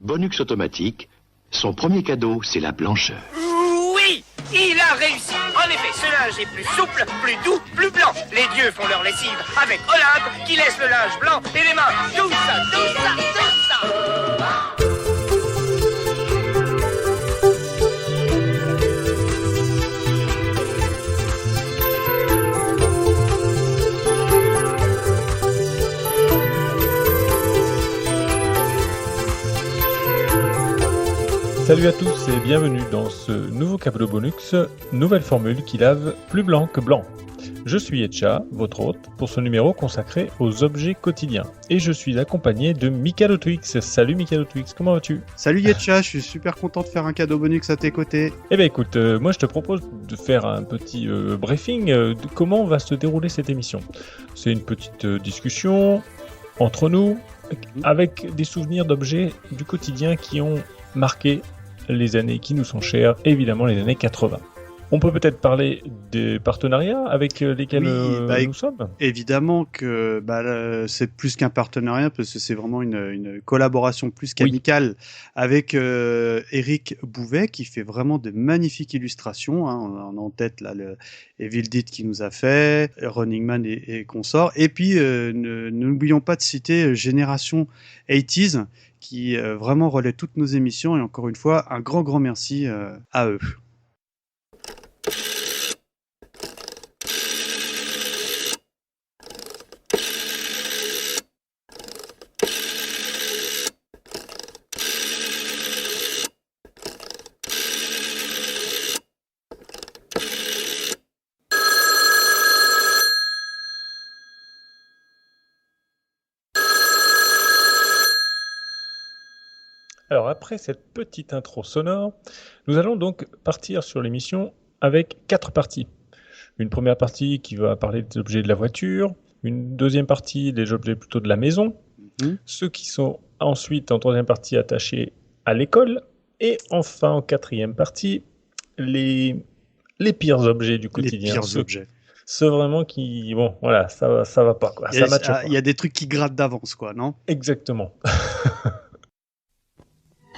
Bonux automatique, son premier cadeau, c'est la blancheur. Oui, il a réussi. En effet, ce linge est plus souple, plus doux, plus blanc. Les dieux font leur lessive avec Olympe qui laisse le linge blanc et les mains douces. Salut à tous et bienvenue dans ce nouveau cadeau Bonux, nouvelle formule qui lave plus blanc que blanc. Je suis Etcha, votre hôte, pour ce numéro consacré aux objets quotidiens. Et je suis accompagné de Mikado Twix. Salut Mikado Twix, comment vas-tu ? Salut Yetcha, je suis super content de faire un cadeau Bonux à tes côtés. Eh bien écoute, moi je te propose de faire un petit briefing de comment va se dérouler cette émission. C'est une petite discussion entre nous, avec des souvenirs d'objets du quotidien qui ont marqué les années qui nous sont chères, évidemment les années 80. On peut peut-être parler des partenariats avec lesquels nous sommes. Évidemment que c'est plus qu'un partenariat parce que c'est vraiment une collaboration plus qu'amicale avec Eric Bouvet qui fait vraiment de magnifiques illustrations. Hein. On a en tête là, le Evil Dead qui nous a fait, Running Man et consorts. Et puis n'oublions pas de citer Génération 80s qui vraiment relaie toutes nos émissions. Et encore une fois, un grand merci à eux. Alors après cette petite intro sonore, nous allons donc partir sur l'émission avec 4 parties. Une première partie qui va parler des objets de la voiture, une deuxième partie des objets plutôt de la maison, ceux qui sont ensuite en troisième partie attachés à l'école, et enfin en quatrième partie, les pires objets du quotidien. Les pires objets. Ceux vraiment qui, bon voilà, ça va pas quoi, ça matche pas. Il y a des trucs qui grattent d'avance quoi, non ? Exactement.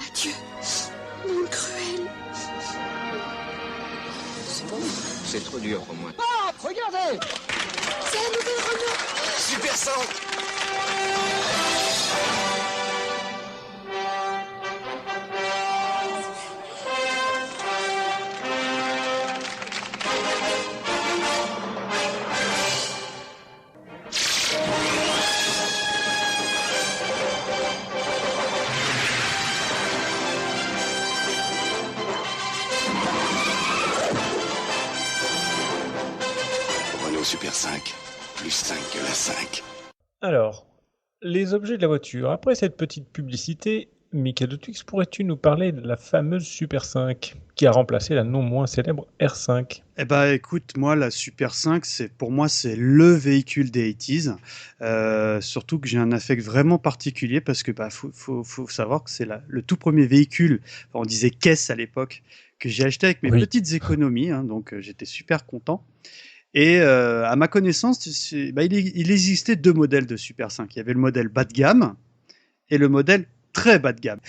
Adieu, monde cruel. C'est bon, c'est trop dur pour moi. Ah, regardez, C'est la nouvelle Renault. Super 100. Renault Super 5, plus 5 que la 5. Alors, les objets de la voiture. Après cette petite publicité, Mikado Twix, pourrais-tu nous parler de la fameuse Super 5 qui a remplacé la non moins célèbre R5 ? Eh ben, écoute, moi, la Super 5, pour moi, c'est le véhicule des 80s. Surtout que j'ai un affect vraiment particulier parce que faut savoir que c'est le tout premier véhicule, on disait caisse à l'époque, que j'ai acheté avec mes petites économies. Hein, donc, j'étais super content. Et à ma connaissance, il existait 2 modèles de Super 5. Il y avait le modèle bas de gamme et le modèle très bas de gamme.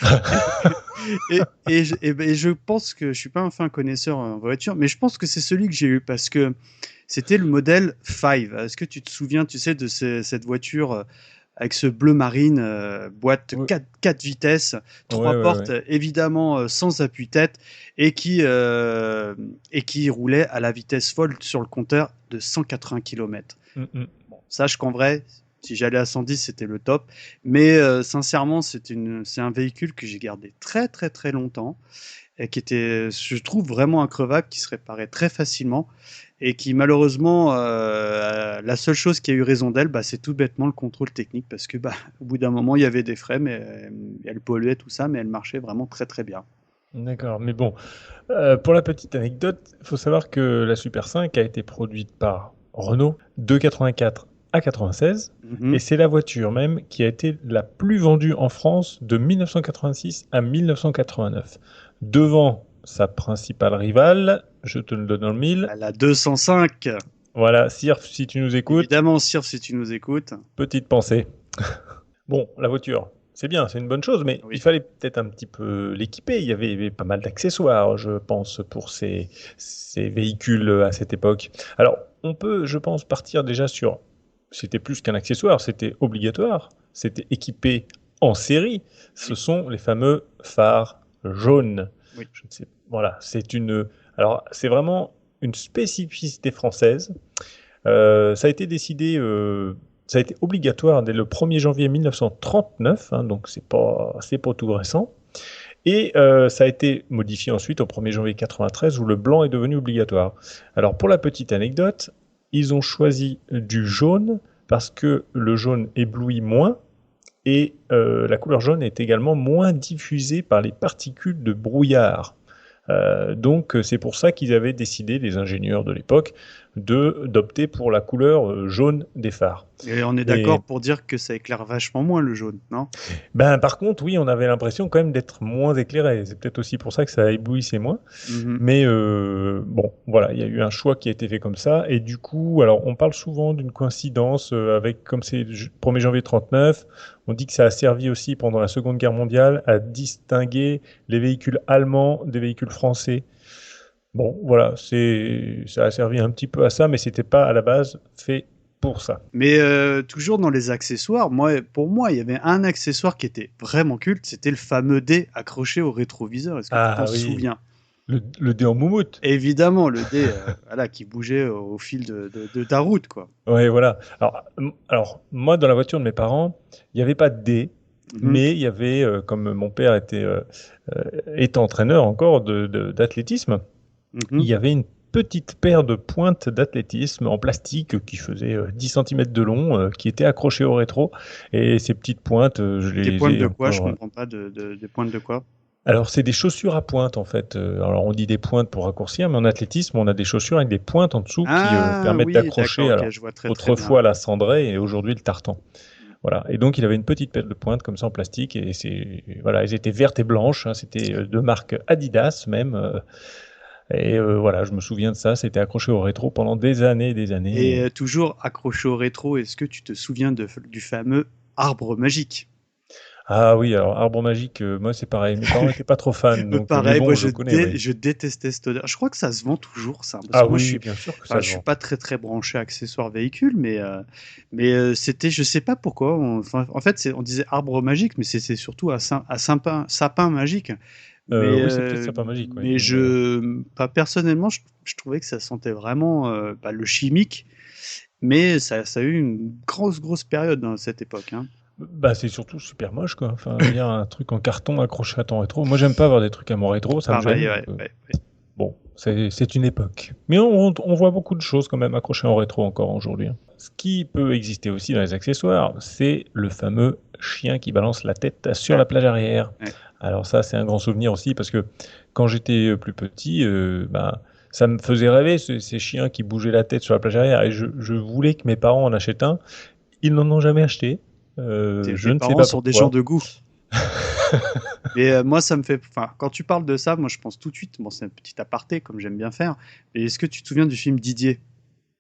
et je pense que je suis pas un fin connaisseur en voiture, mais je pense que c'est celui que j'ai eu parce que c'était le modèle 5. Est-ce que tu te souviens, tu sais, de cette voiture avec ce bleu marine, boîte 4 vitesses, 3 portes, évidemment sans appui-tête, et qui roulait à la vitesse folle sur le compteur de 180 km. Bon, sache qu'en vrai, si j'allais à 110, c'était le top. Mais sincèrement, c'est un véhicule que j'ai gardé très très très longtemps, et qui était, je trouve, vraiment increvable, qui se réparait très facilement. Et qui malheureusement, la seule chose qui a eu raison d'elle, c'est tout bêtement le contrôle technique, parce que au bout d'un moment, il y avait des frais, mais elle polluait tout ça, mais elle marchait vraiment très très bien. D'accord, mais bon, pour la petite anecdote, il faut savoir que la Super 5 a été produite par Renault de 84 à 96, et c'est la voiture même qui a été la plus vendue en France de 1986 à 1989, devant sa principale rivale, je te le donne dans le mille. La 205. Voilà, Sirf, si tu nous écoutes. Évidemment, Sirf, si tu nous écoutes. Petite pensée. Bon, la voiture, c'est bien, c'est une bonne chose, mais Oui. il fallait peut-être un petit peu l'équiper. Il y avait pas mal d'accessoires, je pense, pour ces véhicules à cette époque. Alors, on peut, je pense, partir déjà sur... C'était plus qu'un accessoire, c'était obligatoire. C'était équipé en série. Ce sont les fameux phares jaunes. Oui. Je ne sais, voilà, alors, c'est vraiment une spécificité française. Ça a été décidé, ça a été obligatoire dès le 1er janvier 1939, hein, donc c'est pas tout récent. Et ça a été modifié ensuite au 1er janvier 1993 où le blanc est devenu obligatoire. Alors pour la petite anecdote, ils ont choisi du jaune parce que le jaune éblouit moins et la couleur jaune est également moins diffusée par les particules de brouillard. Donc c'est pour ça qu'ils avaient décidé, les ingénieurs de l'époque, d'opter pour la couleur jaune des phares. Et on est d'accord pour dire que ça éclaire vachement moins le jaune, non? Ben, par contre, oui, on avait l'impression quand même d'être moins éclairé. C'est peut-être aussi pour ça que ça éblouissait moins. Mais bon, voilà, il y a eu un choix qui a été fait comme ça. Et du coup, alors on parle souvent d'une coïncidence avec, comme c'est le 1er janvier 1939, on dit que ça a servi aussi pendant la Seconde Guerre mondiale à distinguer les véhicules allemands des véhicules français. Bon, voilà, ça a servi un petit peu à ça, mais c'était pas à la base fait pour ça. Mais toujours dans les accessoires, pour moi, il y avait un accessoire qui était vraiment culte, c'était le fameux dé accroché au rétroviseur. Est-ce que tu t'en souviens? Le dé en moumoute. Évidemment, le dé voilà, qui bougeait au fil de ta route, quoi. Oui, voilà. Alors, moi, dans la voiture de mes parents, il n'y avait pas de dé, mais il y avait, comme mon père était entraîneur encore d'athlétisme, il y avait une petite paire de pointes d'athlétisme en plastique qui faisait 10 cm de long, qui était accrochée au rétro. Et ces petites pointes, je les ai... Des pointes de quoi? Je comprends pas. Des pointes de quoi? Alors, c'est des chaussures à pointe, en fait. Alors, on dit des pointes pour raccourcir, mais en athlétisme, on a des chaussures avec des pointes en dessous qui permettent d'accrocher. D'accord, alors, je vois très autrefois, bien. la cendrée et aujourd'hui, le tartan. Voilà. Et donc, il avait une petite paire de pointes comme ça en plastique. Et voilà, elles étaient vertes et blanches. Hein, c'était de marque Adidas, même. Voilà, je me souviens de ça, c'était accroché au rétro pendant des années et des années. Et toujours accroché au rétro, est-ce que tu te souviens du fameux arbre magique? Ah oui, alors arbre magique, moi c'est pareil, mes parents n'étaient pas trop fans. Donc, pareil, bon, moi oui. je détestais cette odeur. Je crois que ça se vend toujours, ça. Ah oui, bien sûr que ça se je suis vend. pas très branché accessoires véhicules, mais c'était, je sais pas pourquoi. En fait, on disait arbre magique, mais c'est surtout sapin magique. Mais, oui, c'est peut-être sapin magique. Mais personnellement, je trouvais que ça sentait vraiment le chimique, mais ça a eu une grosse période dans cette époque. Hein. Bah, c'est surtout super moche, quoi. Enfin, il y a un truc en carton accroché à ton rétro. Moi, j'aime pas avoir des trucs à mon rétro, ça me gêne. Bon, c'est une époque. Mais on voit beaucoup de choses quand même accrochées en rétro encore aujourd'hui. Hein. Ce qui peut exister aussi dans les accessoires, c'est le fameux chien qui balance la tête sur la plage arrière. Ouais. Alors ça, c'est un grand souvenir aussi, parce que quand j'étais plus petit, ça me faisait rêver, ces chiens qui bougeaient la tête sur la plage arrière, et je voulais que mes parents en achètent un. Ils n'en ont jamais acheté. Je ne sais pas sont des gens de goût. Mais moi, ça me fait. Enfin, quand tu parles de ça, moi, je pense tout de suite. Bon, c'est un petit aparté, comme j'aime bien faire. Mais est-ce que tu te souviens du film Didier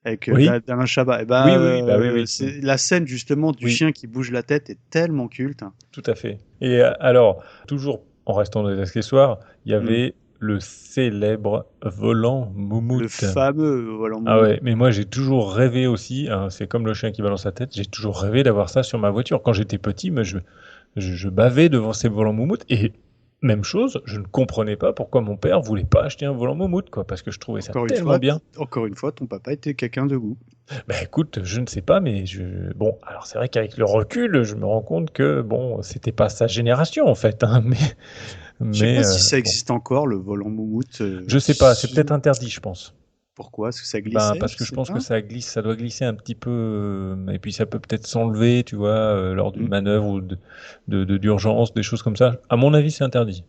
avec Alain Chabat? Oui. C'est la scène justement du chien qui bouge la tête est tellement culte. Tout à fait. Et alors, toujours en restant dans les accessoires, il y avait le célèbre volant moumoute. Le fameux volant moumoute. Ah ouais, mais moi j'ai toujours rêvé aussi, hein, c'est comme le chien qui balance la tête, j'ai toujours rêvé d'avoir ça sur ma voiture. Quand j'étais petit, mais je bavais devant ces volants moumoute, et même chose, je ne comprenais pas pourquoi mon père voulait pas acheter un volant moumoute, quoi, parce que je trouvais ça tellement bien. Encore une fois, ton papa était quelqu'un de goût. Bah écoute, je ne sais pas, mais bon, alors c'est vrai qu'avec le recul, je me rends compte que bon, c'était pas sa génération en fait, hein, mais je sais pas si ça existe encore, le volant moumoute. Je sais pas, c'est peut-être interdit, je pense. Pourquoi? Parce que ça glissait? Parce que je pense que ça glisse, ça doit glisser un petit peu, et puis ça peut peut-être s'enlever, tu vois, lors d'une manœuvre ou d'urgence, des choses comme ça. À mon avis, c'est interdit.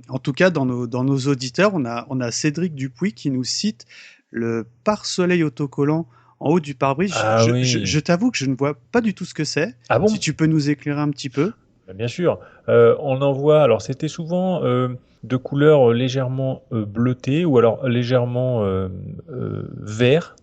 En tout cas, dans nos auditeurs, on a Cédric Dupuis qui nous cite le pare-soleil autocollant en haut du pare-brise. Je t'avoue que je ne vois pas du tout ce que c'est. Ah bon? Si tu peux nous éclairer un petit peu. Bien sûr. On en voit, alors c'était souvent de couleur légèrement bleutée ou alors légèrement vert.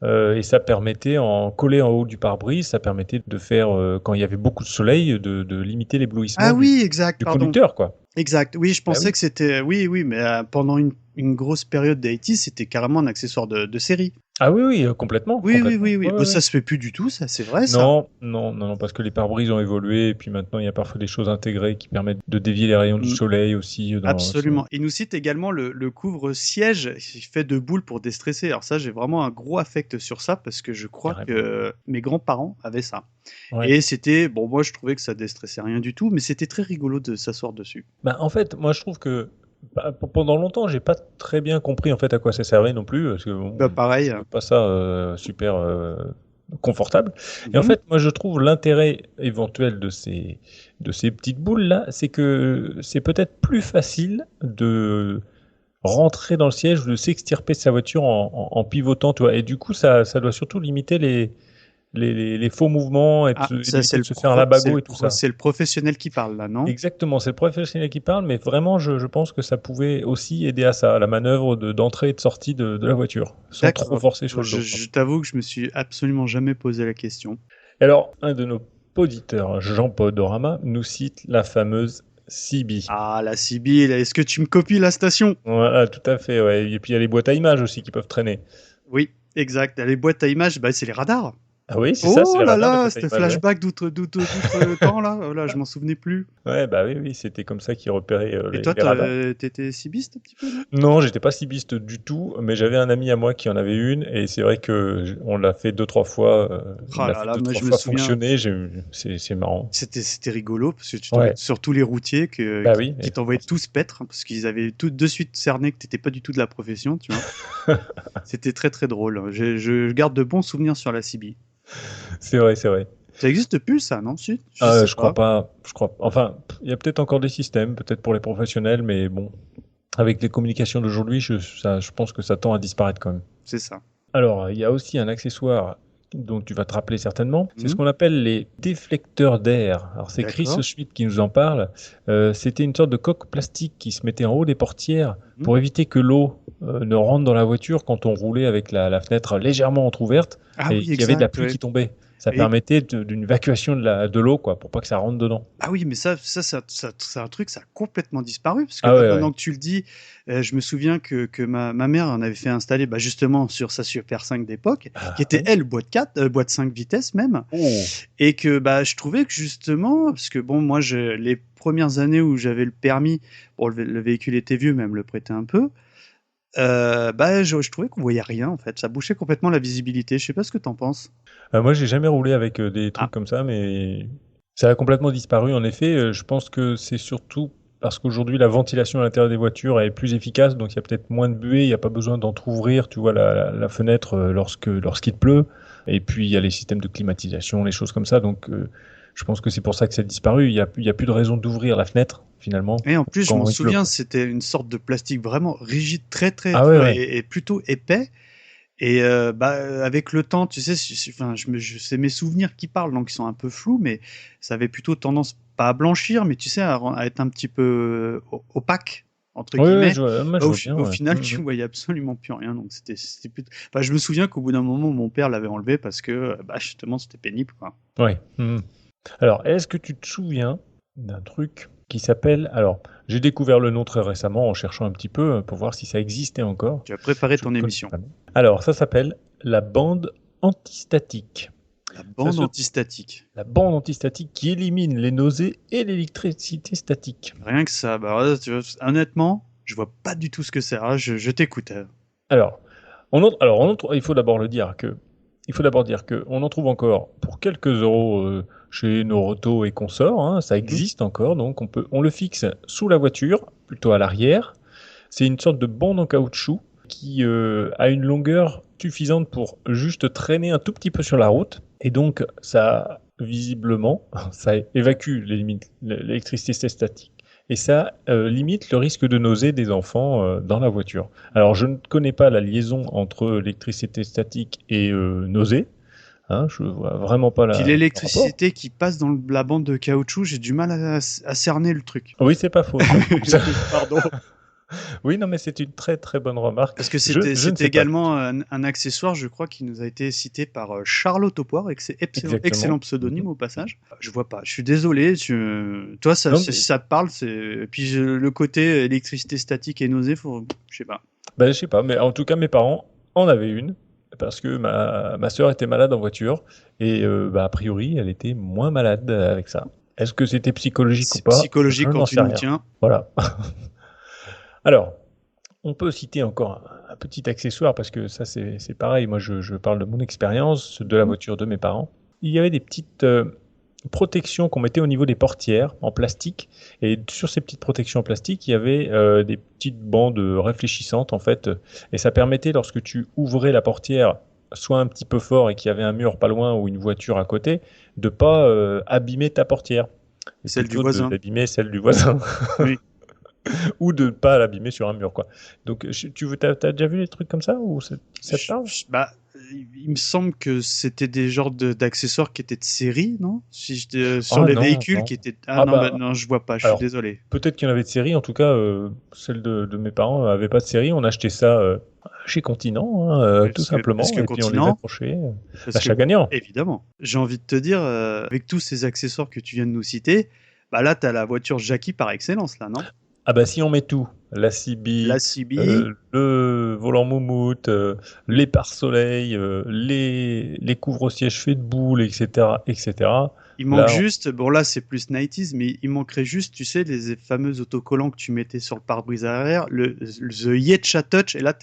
Et ça permettait, collé en haut du pare-brise, ça permettait de faire, quand il y avait beaucoup de soleil, de limiter l'éblouissement Ah oui, exact, du pardon. conducteur, quoi. Exact. Oui, je pensais oui. que c'était. Oui, mais pendant une grosse période des 80s, c'était carrément un accessoire de série. Ah oui, complètement. Oui. Ouais, Bah, ouais. ça se fait plus du tout, ça, c'est vrai, ça. Non, parce que les pare-brises ont évolué, et puis maintenant il y a parfois des choses intégrées qui permettent de dévier les rayons du soleil aussi. Absolument. Il nous cite également le couvre-siège fait de boules pour déstresser. Alors ça, j'ai vraiment un gros affect sur ça parce que je crois que mes grands-parents avaient ça. Ouais. Et c'était, bon, moi je trouvais que ça déstressait rien du tout, mais c'était très rigolo de s'asseoir dessus. Bah, en fait, moi je trouve que pendant longtemps, j'ai pas très bien compris en fait à quoi ça servait non plus, parce que bon, pareil. C'est pas ça super confortable. Et en fait, moi je trouve l'intérêt éventuel de ces petites boules là, c'est que c'est peut-être plus facile de rentrer dans le siège ou de s'extirper de sa voiture en pivotant, tu vois. Et du coup, ça doit surtout limiter les faux mouvements et de se faire un labago et tout ça. C'est le professionnel qui parle là, non ? Exactement, c'est le professionnel qui parle, mais vraiment, je pense que ça pouvait aussi aider à ça, à la manœuvre d'entrée et de sortie de la voiture, sans trop forcer sur le dos. Je t'avoue que je me suis absolument jamais posé la question. Alors, un de nos auditeurs, Jean Podorama, nous cite la fameuse CB. Ah, la CB, est-ce que tu me copies la station ? Voilà, tout à fait, ouais. Et puis il y a les boîtes à images aussi qui peuvent traîner. Oui, exact. Les boîtes à images, c'est les radars. Ah oui, c'est ça, c'est les radars. Oh là là, c'était flashback d'outre-temps là. Oh là, je m'en souvenais plus. Ouais, bah oui, c'était comme ça qu'ils repéraient les radars. Et toi, t'étais cibiste un petit peu là ? Non, j'étais pas cibiste du tout, mais j'avais un ami à moi qui en avait une, et c'est vrai que on l'a fait 2-3 fois. Je me souviens. Fonctionner, c'est marrant. C'était rigolo parce que tu tombais sur tous les routiers qui t'envoyaient tous paître parce qu'ils avaient tout de suite cerné que t'étais pas du tout de la profession, tu vois. C'était très très drôle. Je garde de bons souvenirs sur la CB. C'est vrai. Ça existe plus, ça, non ? Si, je crois pas. Enfin, il y a peut-être encore des systèmes, peut-être pour les professionnels, mais bon, avec les communications d'aujourd'hui, je pense que ça tend à disparaître quand même. C'est ça. Alors, il y a aussi un accessoire dont tu vas te rappeler certainement, c'est ce qu'on appelle les déflecteurs d'air. Alors, c'est Chris Schmidt qui nous en parle. C'était une sorte de coque plastique qui se mettait en haut des portières pour éviter que l'eau ne rentre dans la voiture quand on roulait avec la fenêtre légèrement entrouverte et qu'il y avait de la pluie qui tombait. Ça permettait d'une évacuation de l'eau, quoi, pour pas que ça rentre dedans. Ah oui, mais ça c'est un truc, ça a complètement disparu. Parce que maintenant que tu le dis, je me souviens que ma mère en avait fait installer justement sur sa Super 5 d'époque, qui était, elle, boîte 5 vitesses même. Et que je trouvais que justement, parce que bon, moi, les premières années où j'avais le permis, bon, le véhicule était vieux, mais elle me le prêtait un peu. Je trouvais qu'on voyait rien en fait, ça bouchait complètement la visibilité. Je sais pas ce que t'en penses. Moi j'ai jamais roulé avec des trucs comme ça, mais ça a complètement disparu en effet. Je pense que c'est surtout parce qu'aujourd'hui la ventilation à l'intérieur des voitures est plus efficace, donc il y a peut-être moins de buée, il n'y a pas besoin d'entrouvrir, tu vois, la fenêtre lorsqu'il pleut, et puis il y a les systèmes de climatisation, les choses comme ça, donc je pense que c'est pour ça que ça a disparu. Il y a plus de raison d'ouvrir la fenêtre, finalement. Et en plus, je m'en souviens, c'était une sorte de plastique vraiment rigide, très, très, et plutôt épais. Et avec le temps, tu sais, c'est mes souvenirs qui parlent, donc ils sont un peu flous, mais ça avait plutôt tendance, pas à blanchir, mais tu sais, à être un petit peu opaque, entre guillemets. Au final, tu voyais absolument plus rien. Donc c'était plutôt... je me souviens qu'au bout d'un moment, mon père l'avait enlevé parce que justement, c'était pénible, quoi. Ouais. Alors, est-ce que tu te souviens d'un truc qui s'appelle... Alors, j'ai découvert le nom très récemment en cherchant un petit peu pour voir si ça existait encore. Tu as préparé ton émission. Alors, ça s'appelle la bande antistatique. La bande antistatique. La bande antistatique qui élimine les nausées et l'électricité statique. Rien que ça. Honnêtement, je vois pas du tout ce que c'est. Je t'écoute. Alors, il faut d'abord dire qu'on en trouve encore pour quelques euros chez Noroto et consorts. Ça existe encore, donc on le fixe sous la voiture, plutôt à l'arrière. C'est une sorte de bande en caoutchouc qui a une longueur suffisante pour juste traîner un tout petit peu sur la route. Et donc, ça, visiblement, ça évacue l'électricité statique. Et ça limite le risque de nausée des enfants dans la voiture. Alors, je ne connais pas la liaison entre l'électricité statique et nausée. Je vois vraiment pas la... Puis l'électricité qui passe dans la bande de caoutchouc, j'ai du mal à cerner le truc. Oui, c'est pas faux. Pardon. Oui, non, mais c'est une très très bonne remarque. Parce que Je c'était ne sais pas. également un accessoire, je crois, qui nous a été cité par Charlotte Aupoire, et que c'est excellent, Exactement. excellent pseudonyme au passage. Je vois pas, je suis désolé. Toi, Non, si ça te parle, et puis le côté électricité statique et nausée, je sais pas. Ben, je sais pas, mais en tout cas, mes parents en avaient une parce que ma sœur était malade en voiture et a priori, elle était moins malade avec ça. Est-ce que c'était psychologique ou C'est pas? psychologique Je quand n'en tu sais nous rien. tiens. Voilà. Alors, on peut citer encore un petit accessoire parce que ça, c'est pareil. Moi, je parle de mon expérience, de la voiture de mes parents. Il y avait des petites protections qu'on mettait au niveau des portières en plastique. Et sur ces petites protections en plastique, il y avait des petites bandes réfléchissantes, en fait. Et ça permettait, lorsque tu ouvrais la portière, soit un petit peu fort et qu'il y avait un mur pas loin ou une voiture à côté, de pas abîmer ta portière. Et Celle du plutôt voisin. d'abîmer celle du voisin. Oui. Ou de ne pas l'abîmer sur un mur, quoi. Donc, t'as déjà vu des trucs comme ça ou ça te parle? Bah, il me semble que c'était des genres d'accessoires qui étaient de série, non? Sur les non, véhicules non. qui étaient. Ah non, bah, non, je vois pas, je alors, suis désolé. Peut-être qu'il y en avait de série, en tout cas, celle de mes parents n'avait pas de série. On achetait ça chez Continent, hein, Oui, tout parce simplement, que et puis on les Continent, accrochait. parce L'achat que, gagnant. évidemment, j'ai envie de te dire, avec tous ces accessoires que tu viens de nous citer, bah là, t'as la voiture Jackie par excellence, là, non? Ah bah si on met tout, la CB, La CB, le volant moumoute, les pare-soleil, les couvre-sièges faits de boules, etc., etc. il manque Là, juste, bon là c'est plus 90s, mais il manquerait juste, tu sais, les fameux autocollants que tu mettais sur le pare-brise arrière, The Yetcha Touch, et là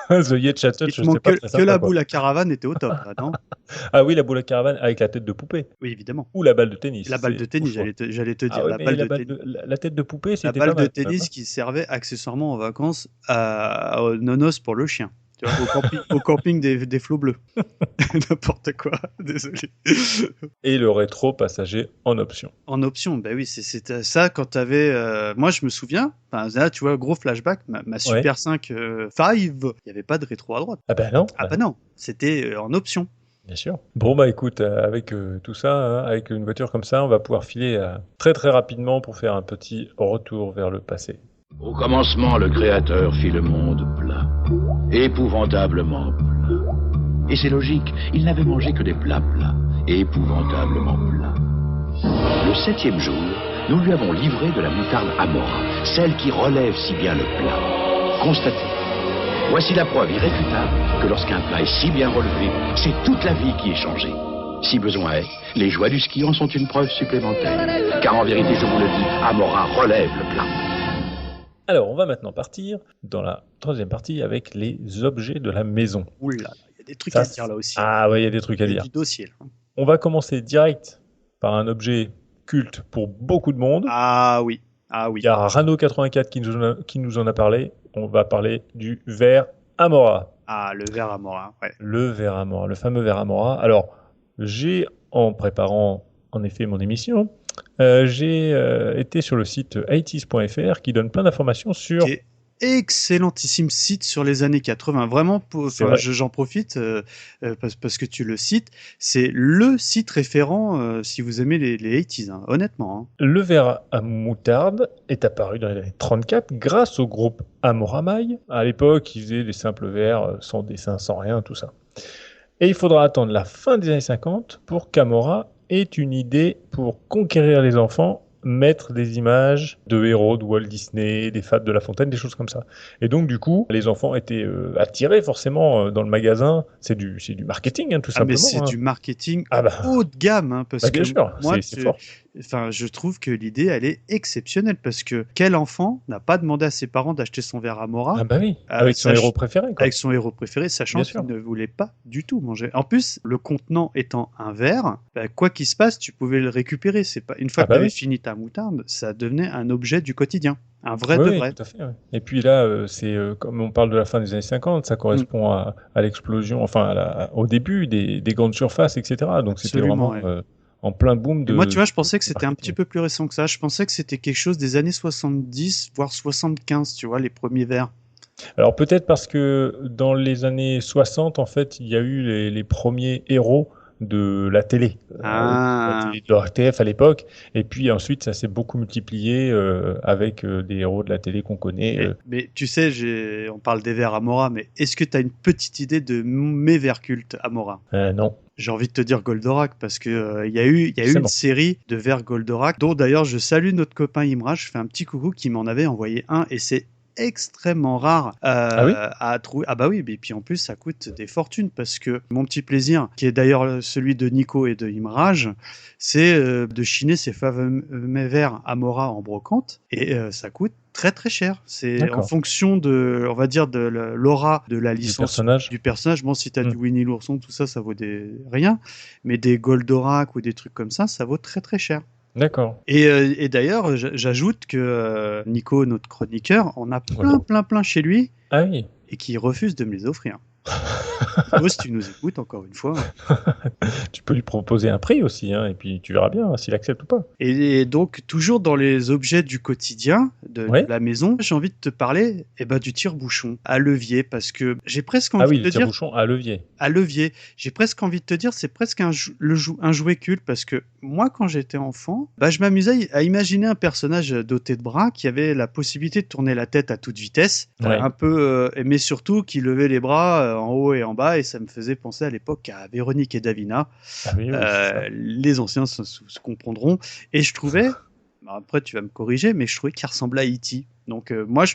The Yetcha Touch, il te je sais manque pas que très sympa, la quoi. boule à caravane était au top, là, non? Ah oui, la boule à caravane avec la tête de poupée. Oui, évidemment. Ou la balle de tennis. La balle de c'est tennis, au choix. j'allais te Ah dire, oui, la mais balle la, de balle tennis. la tête de poupée, La c'était balle pas mal, de quand même, tennis hein. qui servait accessoirement en vacances au nonos pour le chien. Tu vois, au camping des flots bleus. N'importe quoi, désolé. Et le rétro passager en option. En option, bah oui, c'était ça quand t'avais. Moi, je me souviens, là, tu vois, gros flashback, ma Super 5 5, il n'y avait pas de rétro à droite. Ah ben non. Ah bah non, c'était en option. Bien sûr. Bon bah écoute, avec tout ça, hein, avec une voiture comme ça, on va pouvoir filer très très rapidement pour faire un petit retour vers le passé. Au commencement, le Créateur fit le monde plat, épouvantablement plat. Et c'est logique, il n'avait mangé que des plats plats, épouvantablement plats. Le 7e jour, nous lui avons livré de la moutarde Amora, celle qui relève si bien le plat. Constatez. Voici la preuve irréfutable que lorsqu'un plat est si bien relevé, c'est toute la vie qui est changée. Si besoin est, les joies du ski en sont une preuve supplémentaire. Car en vérité, je vous le dis, Amora relève le plat. Alors, on va maintenant partir dans la troisième partie avec les objets de la maison. Oula, il y a des trucs Ça, à dire là aussi. Ah ouais, il y a des trucs à Il y a dire. du dossier. Là. On va commencer direct par un objet culte pour beaucoup de monde. Ah oui, ah oui. Il y a Rano84 qui nous en a parlé. On va parler du verre Amora. Ah, le verre Amora, ouais. Le verre Amora, le fameux verre Amora. Alors, j'ai, en préparant en effet mon émission, j'ai été sur le site 80s.fr qui donne plein d'informations sur... Qui est excellentissime site sur les années 80. Vraiment, j'en profite parce que tu le cites. C'est le site référent si vous aimez les 80s, hein, honnêtement. Hein. Le verre à moutarde est apparu dans les années 34 grâce au groupe Amoramaille. À l'époque, ils faisaient des simples verres sans dessin, sans rien, tout ça. Et il faudra attendre la fin des années 50 pour qu'Amora ait une idée pour conquérir les enfants, mettre des images de héros de Walt Disney, des Fades de La Fontaine, des choses comme ça. Et donc, du coup, les enfants étaient attirés forcément dans le magasin. C'est du marketing, hein, tout simplement. Mais c'est hein. du marketing Ah bah. haut de gamme. Hein, parce Bien que sûr, moi, c'est fort. Enfin, je trouve que l'idée, elle est exceptionnelle. Parce que quel enfant n'a pas demandé à ses parents d'acheter son verre Amora Ah bah oui, avec son héros préféré. Quoi. avec son héros préféré, sachant Bien sûr. qu'il ne voulait pas du tout manger. En plus, le contenant étant un verre, quoi qu'il se passe, tu pouvais le récupérer. C'est pas une fois Ah que bah tu avais oui. fini ta moutarde, ça devenait un objet du quotidien, un vrai Oui, de oui, vrai. tout à fait. Ouais. Et puis là, c'est comme on parle de la fin des années 50, ça correspond à l'explosion, enfin au début des grandes surfaces, etc. Donc c'était Absolument, vraiment en plein boom Et de. moi, tu vois, je pensais que c'était un marketing. petit peu plus récent que ça. Je pensais que c'était quelque chose des années 70, voire 75, tu vois, les premiers verres. Alors peut-être parce que dans les années 60, en fait, il y a eu les premiers héros de la télé, la télé de l'ORTF à l'époque, et puis ensuite ça s'est beaucoup multiplié avec des héros de la télé qu'on connaît. Mais tu sais, on parle des vers Amora, mais est-ce que tu as une petite idée de mes vers cultes Amora? Non. J'ai envie de te dire Goldorak parce que il y a eu une série de vers Goldorak dont d'ailleurs je salue notre copain Imra, je fais un petit coucou qui m'en avait envoyé un et c'est extrêmement rare à trouver. Ah bah oui, et puis en plus ça coûte des fortunes parce que mon petit plaisir, qui est d'ailleurs celui de Nico et de Imraj, c'est de chiner ces fameux vers Amora en brocante et ça coûte très très cher. C'est en fonction de, on va dire, de l'aura de la licence du personnage. Bon, si t'as du Winnie l'ourson, tout ça, ça vaut rien, mais des Goldorak ou des trucs comme ça vaut très très cher. D'accord. Et d'ailleurs, j'ajoute que Nico, notre chroniqueur, en a plein chez lui. Ah oui. Et qui refuse de me les offrir. Nico, si tu nous écoutes, encore une fois. Tu peux lui proposer un prix aussi, hein, et puis tu verras bien s'il accepte ou pas. Et donc, toujours dans les objets du quotidien de la maison, j'ai envie de te parler du tire-bouchon à levier, parce que j'ai presque envie de te dire... Ah oui, le tire-bouchon à levier. À levier. J'ai presque envie de te dire, c'est presque un jouet culte, parce que moi, quand j'étais enfant, je m'amusais à imaginer un personnage doté de bras qui avait la possibilité de tourner la tête à toute vitesse, un peu, mais surtout qui levait les bras en haut et en bas, et ça me faisait penser à l'époque à Véronique et Davina. Ah oui, les anciens se comprendront. Et je trouvais, après tu vas me corriger, mais je trouvais qu'il ressemblait à E.T. Donc moi,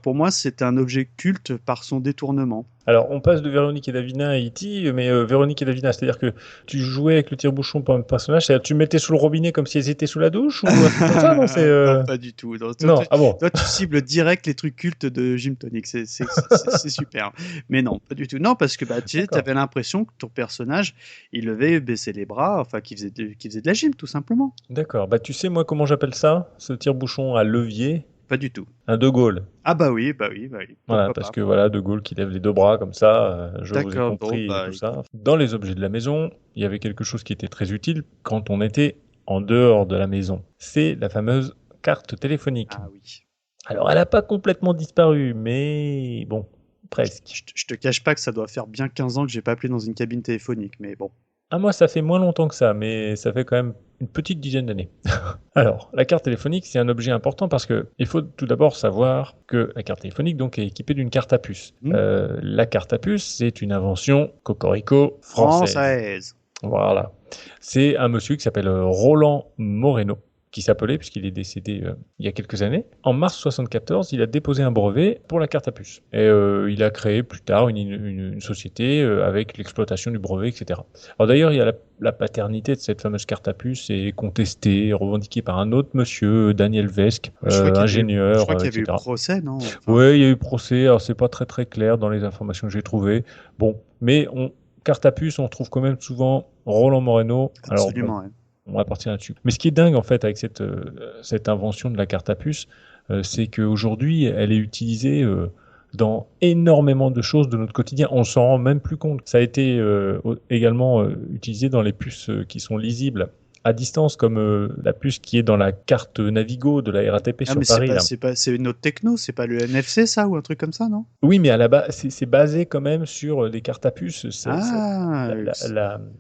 pour moi, c'est un objet culte par son détournement. Alors, on passe de Véronique et Davina à E.T., mais Véronique et Davina, c'est-à-dire que tu jouais avec le tire-bouchon pour un personnage, c'est-à-dire que tu mettais sous le robinet comme si elles étaient sous la douche ou ça, non, non, pas du tout. Non, toi, tu cibles direct les trucs cultes de Gym Tonic, c'est super. Mais non, pas du tout. Non, parce que tu avais l'impression que ton personnage, il levait, baissait les bras, enfin, qu'il faisait de la gym, tout simplement. D'accord. Tu sais, moi, comment j'appelle ça, ce tire-bouchon à levier? Pas du tout. Un De Gaulle. Ah bah oui. Voilà, parce que De Gaulle qui lève les deux bras comme ça, je vous ai compris et tout ça. Dans les objets de la maison, il y avait quelque chose qui était très utile quand on était en dehors de la maison. C'est la fameuse carte téléphonique. Ah oui. Alors, elle n'a pas complètement disparu, mais bon, presque. Je te cache pas que ça doit faire bien 15 ans que j'ai pas appelé dans une cabine téléphonique, mais bon. Ah, moi, ça fait moins longtemps que ça, mais ça fait quand même une petite dizaine d'années. Alors, la carte téléphonique, c'est un objet important parce que il faut tout d'abord savoir que la carte téléphonique donc, est équipée d'une carte à puce. La carte à puce, c'est une invention cocorico française. Voilà. C'est un monsieur qui s'appelle Roland Moreno, qui s'appelait, puisqu'il est décédé il y a quelques années. En mars 1974, il a déposé un brevet pour la carte à puce. Et il a créé plus tard une société avec l'exploitation du brevet, etc. Alors d'ailleurs, il y a la paternité de cette fameuse carte à puce est contestée, revendiquée par un autre monsieur, Daniel Vesque, ingénieur, je crois qu'il y etc. avait eu procès, non? Oui, il y a eu procès. Alors c'est pas très très clair dans les informations que j'ai trouvées. Bon, mais carte à puce, on trouve quand même souvent Roland Moreno. Absolument, alors, on va partir là-dessus. Mais ce qui est dingue en fait avec cette invention de la carte à puce, c'est qu'aujourd'hui, elle est utilisée dans énormément de choses de notre quotidien. On s'en rend même plus compte. Ça a été également utilisé dans les puces qui sont lisibles à distance, comme la puce qui est dans la carte Navigo de la RATP sur Paris. C'est une autre techno, c'est pas le NFC ça ou un truc comme ça, non? Oui, mais à la base, c'est basé quand même sur des cartes à puce.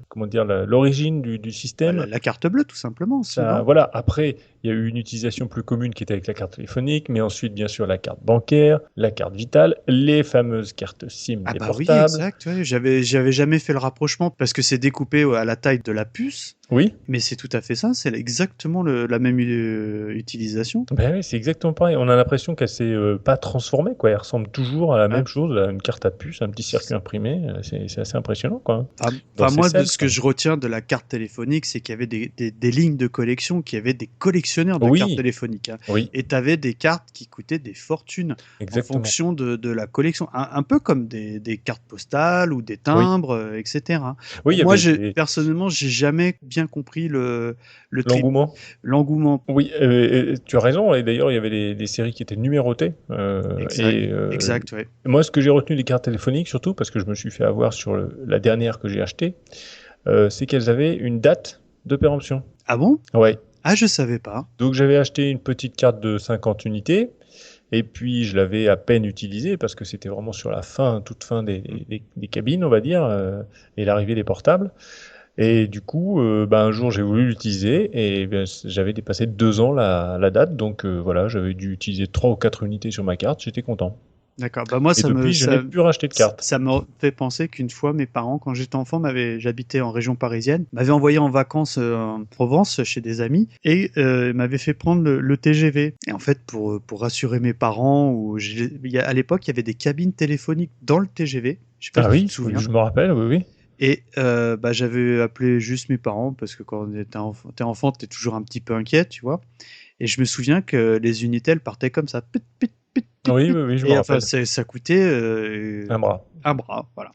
Comment dire, l'origine du système. La carte bleue, tout simplement. Voilà. Après, il y a eu une utilisation plus commune qui était avec la carte téléphonique, mais ensuite, bien sûr, la carte bancaire, la carte vitale, les fameuses cartes SIM des portables. Oui, exact. Ouais. J'avais jamais fait le rapprochement parce que c'est découpé à la taille de la puce. Oui. Mais c'est tout à fait ça. C'est exactement la même utilisation. Ben oui, c'est exactement pareil. On a l'impression qu'elle s'est pas transformée, quoi. Elle ressemble toujours à la même chose, à une carte à puce, un petit circuit imprimé. C'est assez impressionnant, quoi. Moi, de ce que je retiens de la carte téléphonique, c'est qu'il y avait des lignes de collection, qu'il y avait des collectionneurs de cartes téléphoniques. Hein. Oui. Et tu avais des cartes qui coûtaient des fortunes en fonction de la collection. Un peu comme des cartes postales ou des timbres, etc. Oui, moi, personnellement, j'ai jamais bien compris l'engouement. Oui, tu as raison. Et d'ailleurs, il y avait des séries qui étaient numérotées. Exact, ouais. Moi, ce que j'ai retenu des cartes téléphoniques, surtout parce que je me suis fait avoir sur la dernière que j'ai achetée, c'est qu'elles avaient une date de péremption. Ah bon? Ouais. Ah, je savais pas. Donc, j'avais acheté une petite carte de 50 unités. Et puis, je l'avais à peine utilisée parce que c'était vraiment sur la toute fin des cabines, on va dire, et l'arrivée des portables. Et du coup, un jour, j'ai voulu l'utiliser et j'avais dépassé 2 ans la date. Donc voilà, j'avais dû utiliser 3 ou 4 unités sur ma carte. J'étais content. D'accord. Bah moi, Et depuis, je n'ai plus racheté de carte. Ça me fait penser qu'une fois, mes parents, quand j'étais enfant, j'habitais en région parisienne, m'avaient envoyé en vacances en Provence chez des amis et m'avaient fait prendre le TGV. Et en fait, pour rassurer mes parents, à l'époque, il y avait des cabines téléphoniques dans le TGV. Je sais pas si tu te souviens. Je me rappelle, oui. Et j'avais appelé juste mes parents parce que quand t'es enfant, t'es toujours un petit peu inquiet, tu vois. Et je me souviens que les Unitel partaient comme ça. Pit, pit, pit, pit, Oui, pit. je Et me enfin, rappelle. ça coûtait Un bras. un bras, voilà.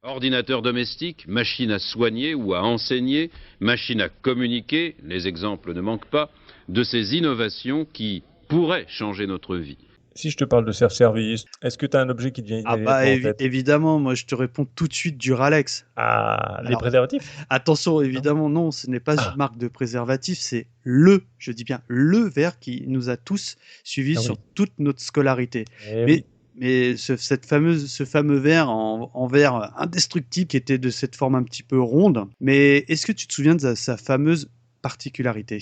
Ordinateur domestique, machine à soigner ou à enseigner, machine à communiquer, les exemples ne manquent pas, de ces innovations qui pourraient changer notre vie. Si je te parle de self-service, est-ce que tu as un objet qui te vient en tête? Évidemment, moi je te réponds tout de suite Duralex. Ah, les Alors, préservatifs? Attention, évidemment, non, ce n'est pas une marque de préservatif, c'est je dis bien le verre qui nous a tous suivis sur toute notre scolarité. Mais ce fameux verre en verre indestructible qui était de cette forme un petit peu ronde. Mais est-ce que tu te souviens de sa fameuse particularité?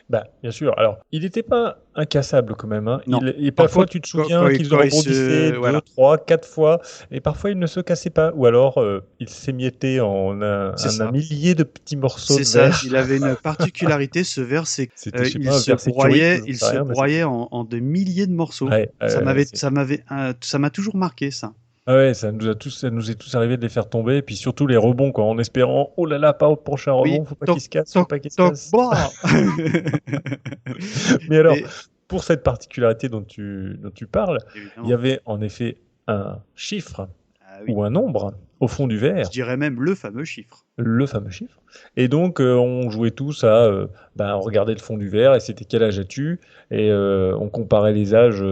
Bien sûr. Alors, il n'était pas incassable quand même. Hein. Non. Et parfois, tu te souviens qu'ils rebondissaient 2, 3, 4 fois, et parfois, il ne se cassait pas. Ou alors, il s'émiettait en un millier de petits morceaux de verre. C'est ça, il avait une particularité, ce verre, c'est qu'il se broyait en de milliers de morceaux. Ça m'a toujours marqué, ça. Ah ouais, ça nous est tous arrivé de les faire tomber, et puis surtout les rebonds, quoi, en espérant, oh là là, pas au prochain rebond, faut pas qu'il se casse, faut pas qu'il se casse. Mais alors, pour cette particularité dont tu parles, évidemment, il y avait en effet un chiffre ou un nombre au fond du verre. Je dirais même le fameux chiffre. Le fameux chiffre. Et donc, on jouait tous à on regardait le fond du verre, et c'était quel âge as-tu, et on comparait les âges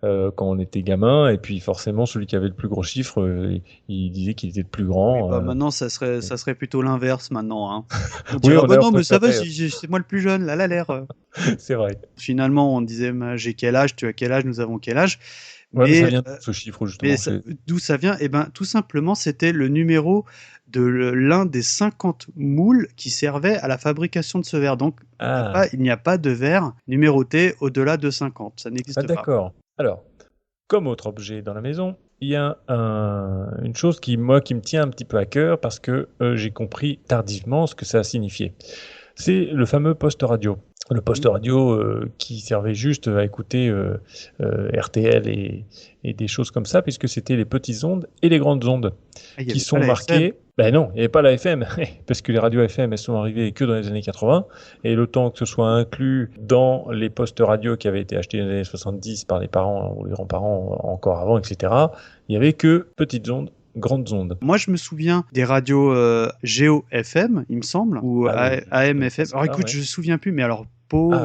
quand on était gamin, et puis forcément celui qui avait le plus gros chiffre, il disait qu'il était le plus grand. Oui, maintenant ça serait plutôt l'inverse maintenant. Hein. On dirait, non mais ça va, c'est moi le plus jeune, là l'air. C'est vrai. Finalement on disait j'ai quel âge, tu as quel âge, nous avons quel âge. Mais ça vient de ce chiffre justement. D'où ça vient? Tout simplement c'était le numéro de l'un des 50 moules qui servaient à la fabrication de ce verre. Donc il n'y a pas de verre numéroté au-delà de 50, ça n'existe pas. D'accord. Alors, comme autre objet dans la maison, il y a une chose qui me tient un petit peu à cœur parce que j'ai compris tardivement ce que ça signifiait. C'est le fameux poste radio. Le poste radio qui servait juste à écouter RTL et des choses comme ça, puisque c'était les petites ondes et les grandes ondes qui sont marquées. Ben non, il n'y avait pas la FM, parce que les radios FM, elles sont arrivées que dans les années 80, et le temps que ce soit inclus dans les postes radio qui avaient été achetés dans les années 70 par les parents ou les grands-parents encore avant, etc., il n'y avait que petites ondes, grandes ondes. Moi, je me souviens des radios Géo-FM, il me semble, ou AM-FM. Alors écoute, je ne me souviens plus, mais alors,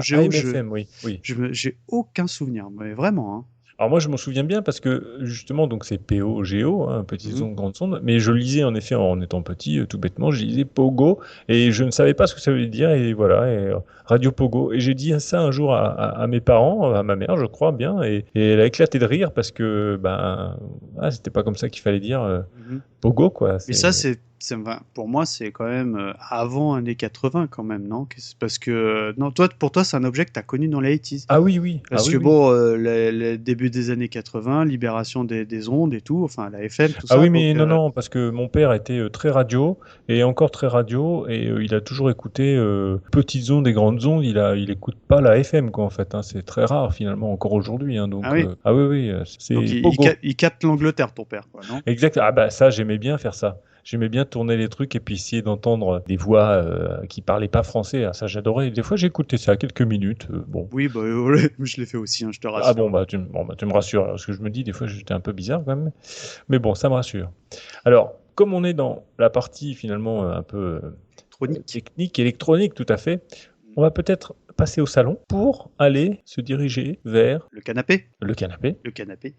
Géo, AM-FM, oui. J'ai aucun souvenir, mais vraiment, hein. Alors moi je m'en souviens bien parce que justement donc c'est PO, Géo, petites ondes, grandes ondes, mais je lisais en effet en étant petit, tout bêtement, je lisais Pogo et je ne savais pas ce que ça voulait dire et voilà, et Radio Pogo. Et j'ai dit ça un jour à mes parents, à ma mère je crois bien, et elle a éclaté de rire parce que c'était pas comme ça qu'il fallait dire Pogo quoi. Mais ça pour moi, c'est quand même avant années 80 quand même, non? Parce que pour toi, c'est un objet que tu as connu dans les 80s. Ah oui. Parce que le début des années 80, libération des ondes et tout, enfin la FM, tout ça. Ah oui, mais non, parce que mon père était très radio et encore très radio et il a toujours écouté petites ondes et grandes ondes. Il écoute pas la FM quoi en fait. Hein, c'est très rare finalement encore aujourd'hui. Hein, donc oui, c'est. Donc il capte l'Angleterre, ton père, quoi, non? Exact. Ça, j'aimais bien faire ça. J'aimais bien tourner les trucs et puis essayer d'entendre des voix qui parlaient pas français. Ça, j'adorais. Des fois, j'écoutais ça quelques minutes. Bon. Oui, je l'ai fait aussi, hein, je te rassure. Ah bon, tu me rassures. Parce que je me dis, des fois, j'étais un peu bizarre quand même. Mais bon, ça me rassure. Alors, comme on est dans la partie finalement un peu technique, électronique, tout à fait, on va peut-être passer au salon pour aller se diriger vers... Le canapé. Le canapé,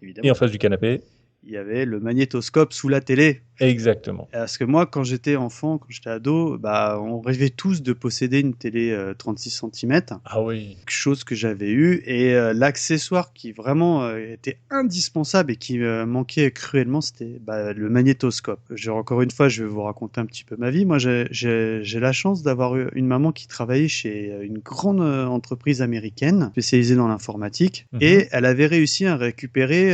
évidemment. Et en face du canapé... il y avait le magnétoscope sous la télé. Exactement. Parce que moi, quand j'étais enfant, quand j'étais ado, on rêvait tous de posséder une télé 36 cm. Ah oui. Quelque chose que j'avais eu. Et l'accessoire qui vraiment était indispensable et qui manquait cruellement, c'était le magnétoscope. Encore une fois, je vais vous raconter un petit peu ma vie. Moi, j'ai la chance d'avoir eu une maman qui travaillait chez une grande entreprise américaine spécialisée dans l'informatique. Et elle avait réussi à récupérer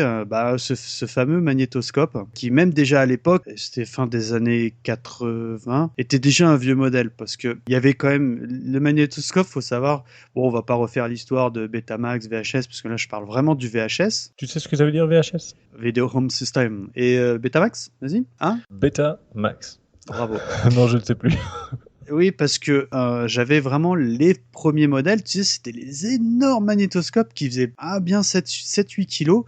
ce fameux magnétoscope qui, même déjà à l'époque, c'était fin des années 80, était déjà un vieux modèle parce que il y avait quand même le magnétoscope. Faut savoir, on va pas refaire l'histoire de Betamax, VHS, parce que là je parle vraiment du VHS. Tu sais ce que ça veut dire VHS? Video Home System. Et Betamax, vas-y, hein? Betamax. Bravo. Non, je ne sais plus. Oui, parce que j'avais vraiment les premiers modèles, tu sais, c'était les énormes magnétoscopes qui faisaient bien 7-8 kilos,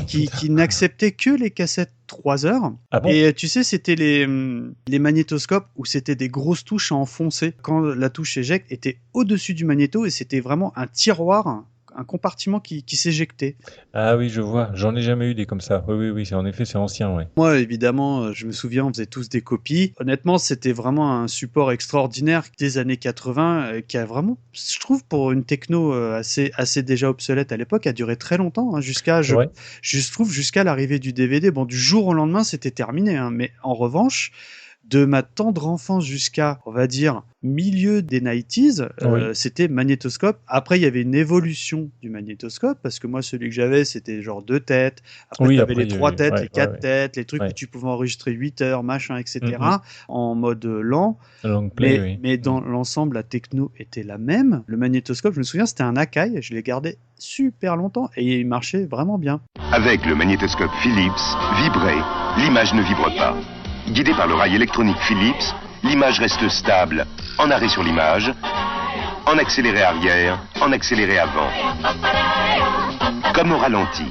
qui n'acceptaient que les cassettes 3 heures. Ah bon? Et tu sais, c'était les magnétoscopes où c'était des grosses touches à enfoncer. Quand la touche éjecte était au-dessus du magnéto et c'était vraiment un tiroir, un compartiment qui s'éjectait. Ah oui, je vois. J'en ai jamais eu des comme ça. Oui. En effet, c'est ancien, ouais. Moi, évidemment, je me souviens, on faisait tous des copies. Honnêtement, c'était vraiment un support extraordinaire des années 80 qui a vraiment, je trouve, pour une techno assez déjà obsolète à l'époque, a duré très longtemps, hein, jusqu'à l'arrivée du DVD. Bon, du jour au lendemain, c'était terminé, hein, mais en revanche, de ma tendre enfance jusqu'à, on va dire, milieu des 90s, c'était magnétoscope. Après, il y avait une évolution du magnétoscope, parce que moi, celui que j'avais, c'était genre 2 têtes. Après, tu avais les 3 têtes, les 4 têtes, les trucs où tu pouvais enregistrer 8 heures, machin, etc., en mode lent. Long play, mais dans l'ensemble, la techno était la même. Le magnétoscope, je me souviens, c'était un Akai, je l'ai gardé super longtemps, et il marchait vraiment bien. Avec le magnétoscope Philips, vibrer, l'image ne vibre pas. Guidé par le rail électronique Philips, l'image reste stable, en arrêt sur l'image, en accéléré arrière, en accéléré avant. Comme au ralenti.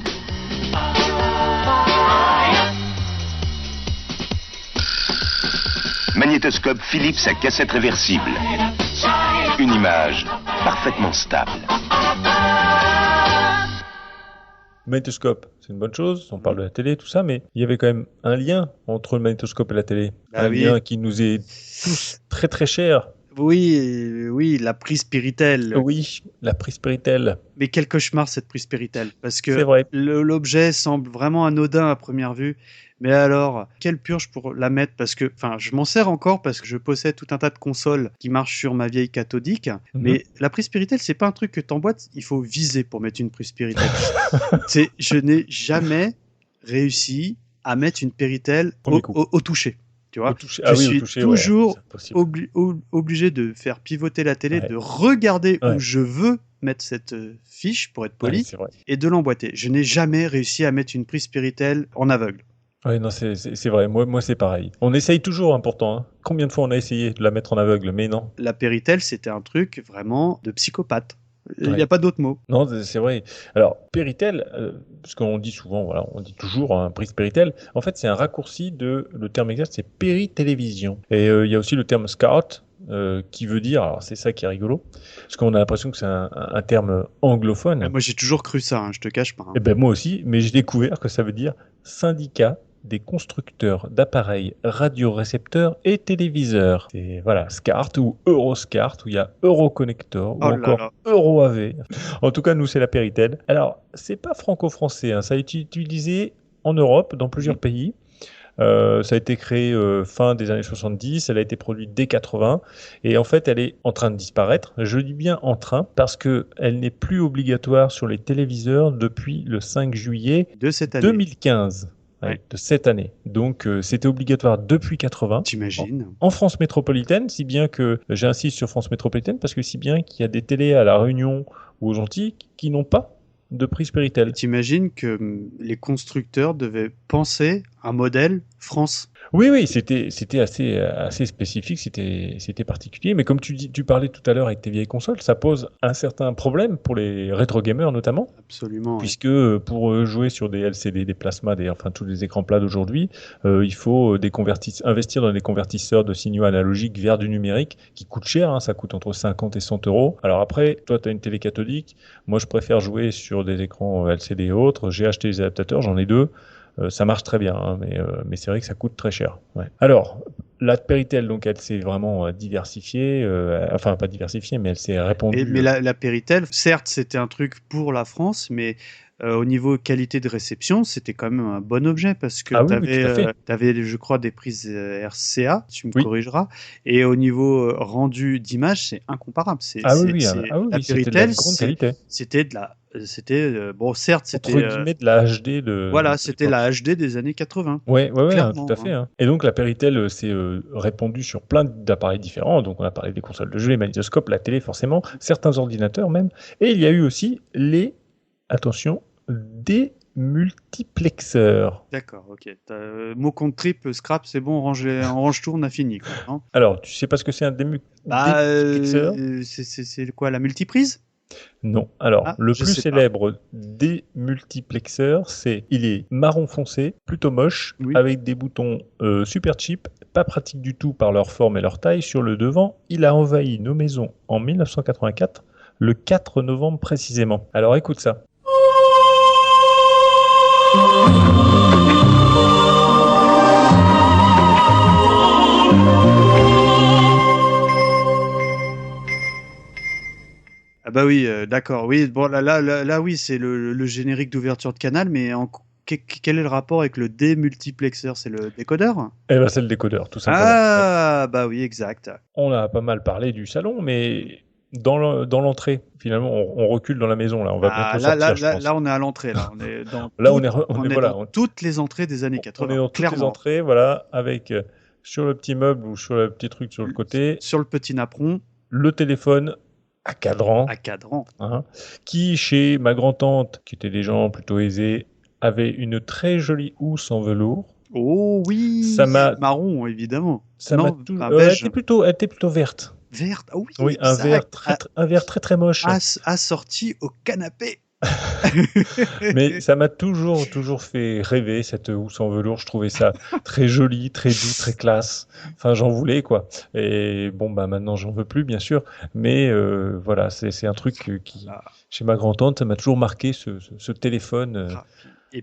Magnétoscope Philips à cassette réversible. Une image parfaitement stable. Magnétoscope, c'est une bonne chose, on parle de la télé, tout ça, mais il y avait quand même un lien entre le magnétoscope et la télé. Lien qui nous est tous très très cher. Oui, la prise Péritel. Oui, la prise Péritel. Mais quel cauchemar cette prise Péritel, parce que c'est vrai. L'objet semble vraiment anodin à première vue. Mais alors, quelle purge pour la mettre, parce que, je m'en sers encore parce que je possède tout un tas de consoles qui marchent sur ma vieille cathodique. Mais la prise Péritel, c'est pas un truc que t'emboîtes, il faut viser pour mettre une prise Péritel. Je n'ai jamais réussi à mettre une Péritel au toucher. Tu vois, je suis toujours obligé de faire pivoter la télé, de regarder où je veux mettre cette fiche pour être poli et de l'emboîter. Je n'ai jamais réussi à mettre une prise Péritel en aveugle. Oui, non, c'est vrai. Moi, c'est pareil. On essaye toujours, pourtant. Hein. Combien de fois on a essayé de la mettre en aveugle, mais non. La Péritel, c'était un truc vraiment de psychopathe. Il n'y a pas d'autre mot. Non, c'est vrai. Alors, Péritel, parce qu'on dit souvent, on dit toujours prise Péritel. En fait, c'est un raccourci le terme exact, c'est Péritélévision. Et il y a aussi le terme SCART, qui veut dire, alors c'est ça qui est rigolo, parce qu'on a l'impression que c'est un terme anglophone. Moi, j'ai toujours cru ça, je te cache pas. Et moi aussi, mais j'ai découvert que ça veut dire syndicat des constructeurs d'appareils radiorécepteurs et téléviseurs. C'est SCART ou Euroscart, où il y a Euroconnector ou encore EuroAV. En tout cas, nous, c'est la Péritel. Alors, c'est pas franco-français, ça a été utilisé en Europe, dans plusieurs pays. Ça a été créé fin des années 70, elle a été produite dès 80, et en fait, elle est en train de disparaître. Je dis bien en train, parce qu'elle n'est plus obligatoire sur les téléviseurs depuis le 5 juillet de cette année. 2015. De cette année. Donc, c'était obligatoire depuis 80. T'imagines ? En France métropolitaine, si bien que j'insiste sur France métropolitaine, parce que si bien qu'il y a des télés à La Réunion ou aux Antilles qui n'ont pas de prise Péritel. T'imagines que les constructeurs devaient penser un modèle France ? Oui, c'était assez spécifique, c'était particulier. Mais comme tu parlais tout à l'heure avec tes vieilles consoles, ça pose un certain problème pour les rétro gamers notamment. Absolument. Puisque pour jouer sur des LCD, des plasmas, tous les écrans plats d'aujourd'hui, il faut investir dans des convertisseurs de signaux analogiques vers du numérique qui coûtent cher. Ça coûte entre 50 et 100 euros. Alors après, toi, tu as une télé cathodique. Moi, je préfère jouer sur des écrans LCD et autres. J'ai acheté des adaptateurs, j'en ai 2. Ça marche très bien, hein, mais c'est vrai que ça coûte très cher. Ouais. Alors, la Péritel, donc, elle s'est vraiment diversifiée, enfin pas diversifiée, mais elle s'est répandue. Mais la Péritel, certes, c'était un truc pour la France, mais au niveau qualité de réception, c'était quand même un bon objet parce que t'avais, je crois, des prises RCA, tu me corrigeras, et au niveau rendu d'image, c'est incomparable. La Péritel, c'était de la grande qualité. Bon, certes, c'était entre guillemets de la HD voilà, c'était la HD des années 80. Ouais, tout à fait. Hein. Et donc la Péritel s'est répandue sur plein d'appareils différents. Donc on a parlé des consoles de jeux, les magnétoscopes, la télé forcément, certains ordinateurs même. Et il y a eu aussi attention, des multiplexeurs. D'accord, ok. Mot contre trip, scrap, c'est bon, on range tout, on a fini. Quoi, non alors, tu sais pas ce que c'est un démultiplexeur c'est quoi, la multiprise? Non. Alors, le plus célèbre des multiplexeurs, il est marron foncé, plutôt moche, avec des boutons super cheap, pas pratiques du tout par leur forme et leur taille. Sur le devant, il a envahi nos maisons en 1984, le 4 novembre précisément. Alors, écoute ça. Ah bah oui, d'accord. Oui, bon là oui, c'est le générique d'ouverture de canal, mais quel est le rapport avec le démultiplexeur? C'est le décodeur? Eh ben c'est le décodeur, tout simplement. Ah bah oui, exact. On a pas mal parlé du salon, mais dans l'entrée, finalement, on recule dans la maison là. On va bientôt sortir, je pense. Là, on est à l'entrée. Là, on est dans. on est voilà, dans toutes les entrées des années 80. On est dans toutes les entrées, voilà, avec sur le petit meuble ou sur le petit truc sur le côté. Sur le petit napperon. Le téléphone. À cadran. Hein, qui, chez ma grand-tante, qui était des gens plutôt aisés, avait une très jolie housse en velours. Oh oui, marron, évidemment. Elle était plutôt verte. Verte, oh oui, oui, un verre très très moche. Assorti au canapé. Mais ça m'a toujours fait rêver, cette housse en velours. Je trouvais ça très joli, très doux, très classe. Enfin, j'en voulais, quoi. Et bon, bah maintenant, j'en veux plus, bien sûr. Mais voilà, c'est un truc qui, chez ma grand-tante, ça m'a toujours marqué, ce téléphone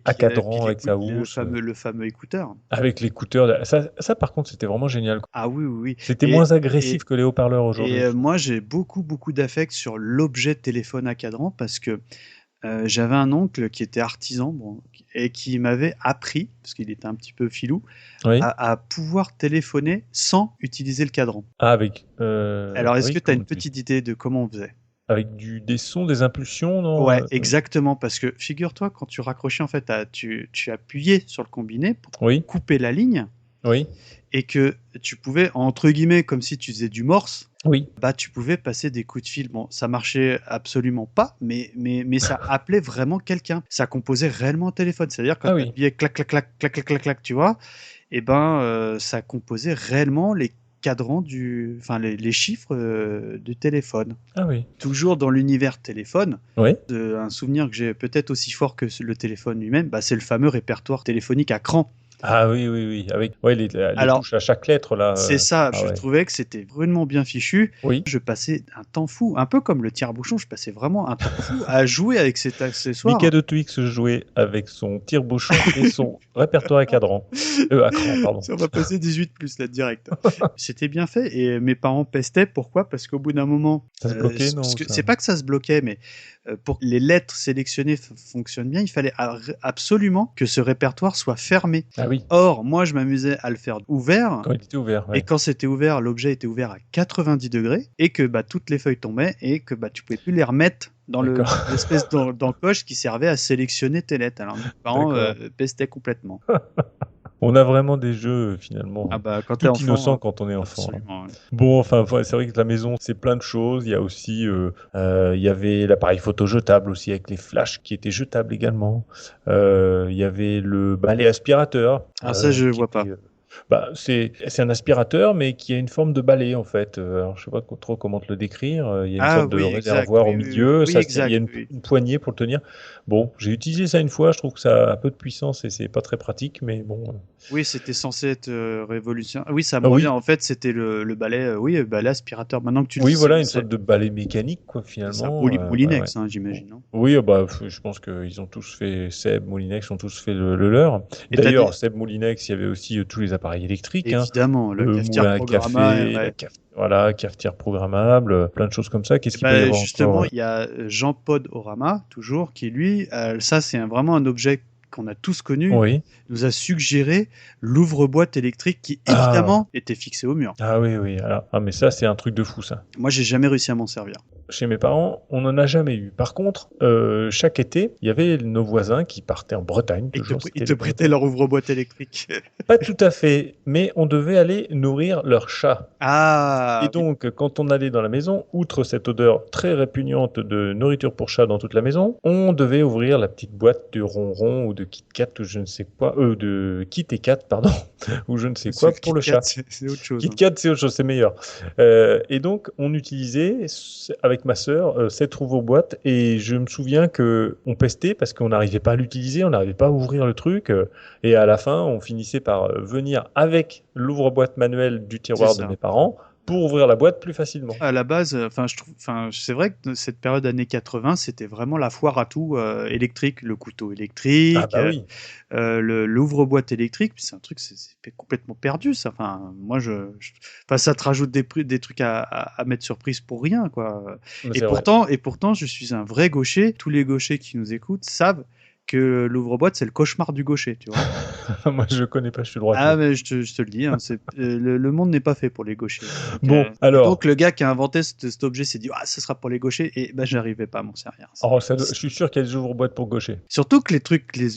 à cadran avec sa housse. Le fameux écouteur. Avec l'écouteur. Ça, par contre, c'était vraiment génial, quoi. Ah oui. C'était moins agressif que les haut-parleurs aujourd'hui. Et moi, j'ai beaucoup d'affect sur l'objet de téléphone à cadran parce que j'avais un oncle qui était artisan et qui m'avait appris, parce qu'il était un petit peu filou, à pouvoir téléphoner sans utiliser le cadran. Ah, alors, est-ce que tu as une petite idée de comment on faisait? Avec des sons, des impulsions, non? Ouais, exactement, parce que figure-toi, quand tu raccrochais, en fait, tu appuyais sur le combiné pour couper la ligne. Oui. Et que tu pouvais, entre guillemets, comme si tu faisais du morse, bah tu pouvais passer des coups de fil. Bon, ça marchait absolument pas, mais ça appelait vraiment quelqu'un. Ça composait réellement un téléphone. C'est-à-dire quand tu appuyais clac, clac, clac, clac, clac, clac, clac, tu vois, et ben ça composait réellement les cadrans les chiffres du téléphone. Ah oui. Toujours dans l'univers téléphone. Un souvenir que j'ai peut-être aussi fort que le téléphone lui-même, bah, c'est le fameux répertoire téléphonique à cran. Ah oui, avec les touches à chaque lettre là. C'est ça, je trouvais que c'était vraiment bien fichu. Je passais un temps fou, un peu comme le tire-bouchon, je passais vraiment un temps fou à jouer avec cet accessoire. Mika de Twix jouait avec son tire-bouchon et son répertoire à cadran. À cran, pardon. On va passer 18+ là direct. C'était bien fait et mes parents pestaient. Pourquoi? Parce qu'au bout d'un moment, ça se bloquait, non? C'est pas que ça se bloquait, mais pour que les lettres sélectionnées fonctionnent bien, il fallait absolument que ce répertoire soit fermé. Ah oui. Or, moi, je m'amusais à le faire ouvert. Quand il était ouvert, Et quand c'était ouvert, l'objet était ouvert à 90 degrés et que toutes les feuilles tombaient et que tu pouvais plus les remettre dans l'espèce d'encoche qui servait à sélectionner tes lettres. Alors, mes parents pestaient complètement. On a vraiment des jeux finalement quand tout innocents quand on est enfant. Absolument, ouais. Bon, enfin, c'est vrai que la maison, c'est plein de choses. Il y a aussi, il y avait l'appareil photo jetable aussi avec les flashs qui étaient jetables également. Il y avait le balai aspirateur. Ah ça, je vois pas. Bah, c'est un aspirateur, mais qui a une forme de balai, en fait. Alors, je sais pas trop comment te le décrire. Il y a une Ah sorte de oui, exact. réservoir au Oui, oui, oui. milieu. Oui, Ça, il y a exact. Oui. une poignée pour le tenir. Bon, j'ai utilisé ça une fois. Je trouve que ça a un peu de puissance et c'est pas très pratique, mais bon. Oui, c'était censé être révolutionnaire. Oui, ça me Ah revient. oui, En fait, c'était le balai, oui, le balai aspirateur. Maintenant que tu le oui, dis, voilà, une sorte de balai mécanique, quoi, c'est ça. finalement. Ouais, ouais. Moulinex, hein, j'imagine, non? Oui, bah, je pense qu'ils ont tous fait, Seb, Moulinex ont tous fait le leur. Et t'as des... D'ailleurs, Seb, Moulinex, il y avait aussi tous les appareils électriques, hein, Évidemment, le le cafetière moulin à programmable, café, ouais. voilà, cafetière programmable, plein de choses comme ça. Qu'est-ce qu'il peut y avoir Justement, encore? il y a Jean Podorama, toujours, qui lui, ça c'est vraiment un objet qu'on a tous connu, Oui. nous a suggéré l'ouvre-boîte électrique qui Ah, évidemment était fixé au mur. ah oui, oui. Mais ça, c'est un truc de fou, ça. Moi, j'ai jamais réussi à m'en servir. Chez mes parents, on n'en a jamais eu. Par contre, chaque été, il y avait nos voisins qui partaient en Bretagne. Ils Toujours, te c'était les prêtaient Bretons. leur ouvre-boîte électrique. Pas tout à fait, mais on devait aller nourrir leur chat. Et Ah, oui. donc, quand on allait dans la maison, outre cette odeur très répugnante de nourriture pour chat dans toute la maison, on devait ouvrir la petite boîte de ronron ou de Kit Kat ou je ne sais quoi, de Kit et Kat, pardon, ou je ne sais quoi Parce que pour le Kit Kat, chat. c'est autre chose. Kit Hein. Kat, c'est autre chose, c'est meilleur. Et donc, on utilisait avec ma sœur cette ouvre-boîte et je me souviens que on pestait parce qu'on n'arrivait pas à l'utiliser, on n'arrivait pas à ouvrir le truc et à la fin, on finissait par venir avec l'ouvre-boîte manuelle du C'est tiroir de ça. mes parents pour ouvrir la boîte plus facilement. À la base, c'est vrai que cette période années 80, c'était vraiment la foire à tout électrique, le couteau Ah électrique, bah oui. l'ouvre-boîte électrique, puis c'est un truc, c'est complètement perdu, ça. Enfin, moi, ça te rajoute des trucs à mettre sur prise pour rien, quoi. Mais Et c'est vrai. pourtant, je suis un vrai gaucher. Tous les gauchers qui nous écoutent savent que l'ouvre-boîte, c'est le cauchemar du gaucher, tu vois. Moi, je connais pas, je suis droitier. Ah, mais je te le dis, hein, le monde n'est pas fait pour les gauchers. Donc, Bon, et alors, donc le gars qui a inventé cet objet s'est dit, ah, ce sera pour les gauchers, et ben, j'arrivais pas à m'en servir. je suis sûr qu'il y a des ouvre-boîtes pour gaucher. Surtout que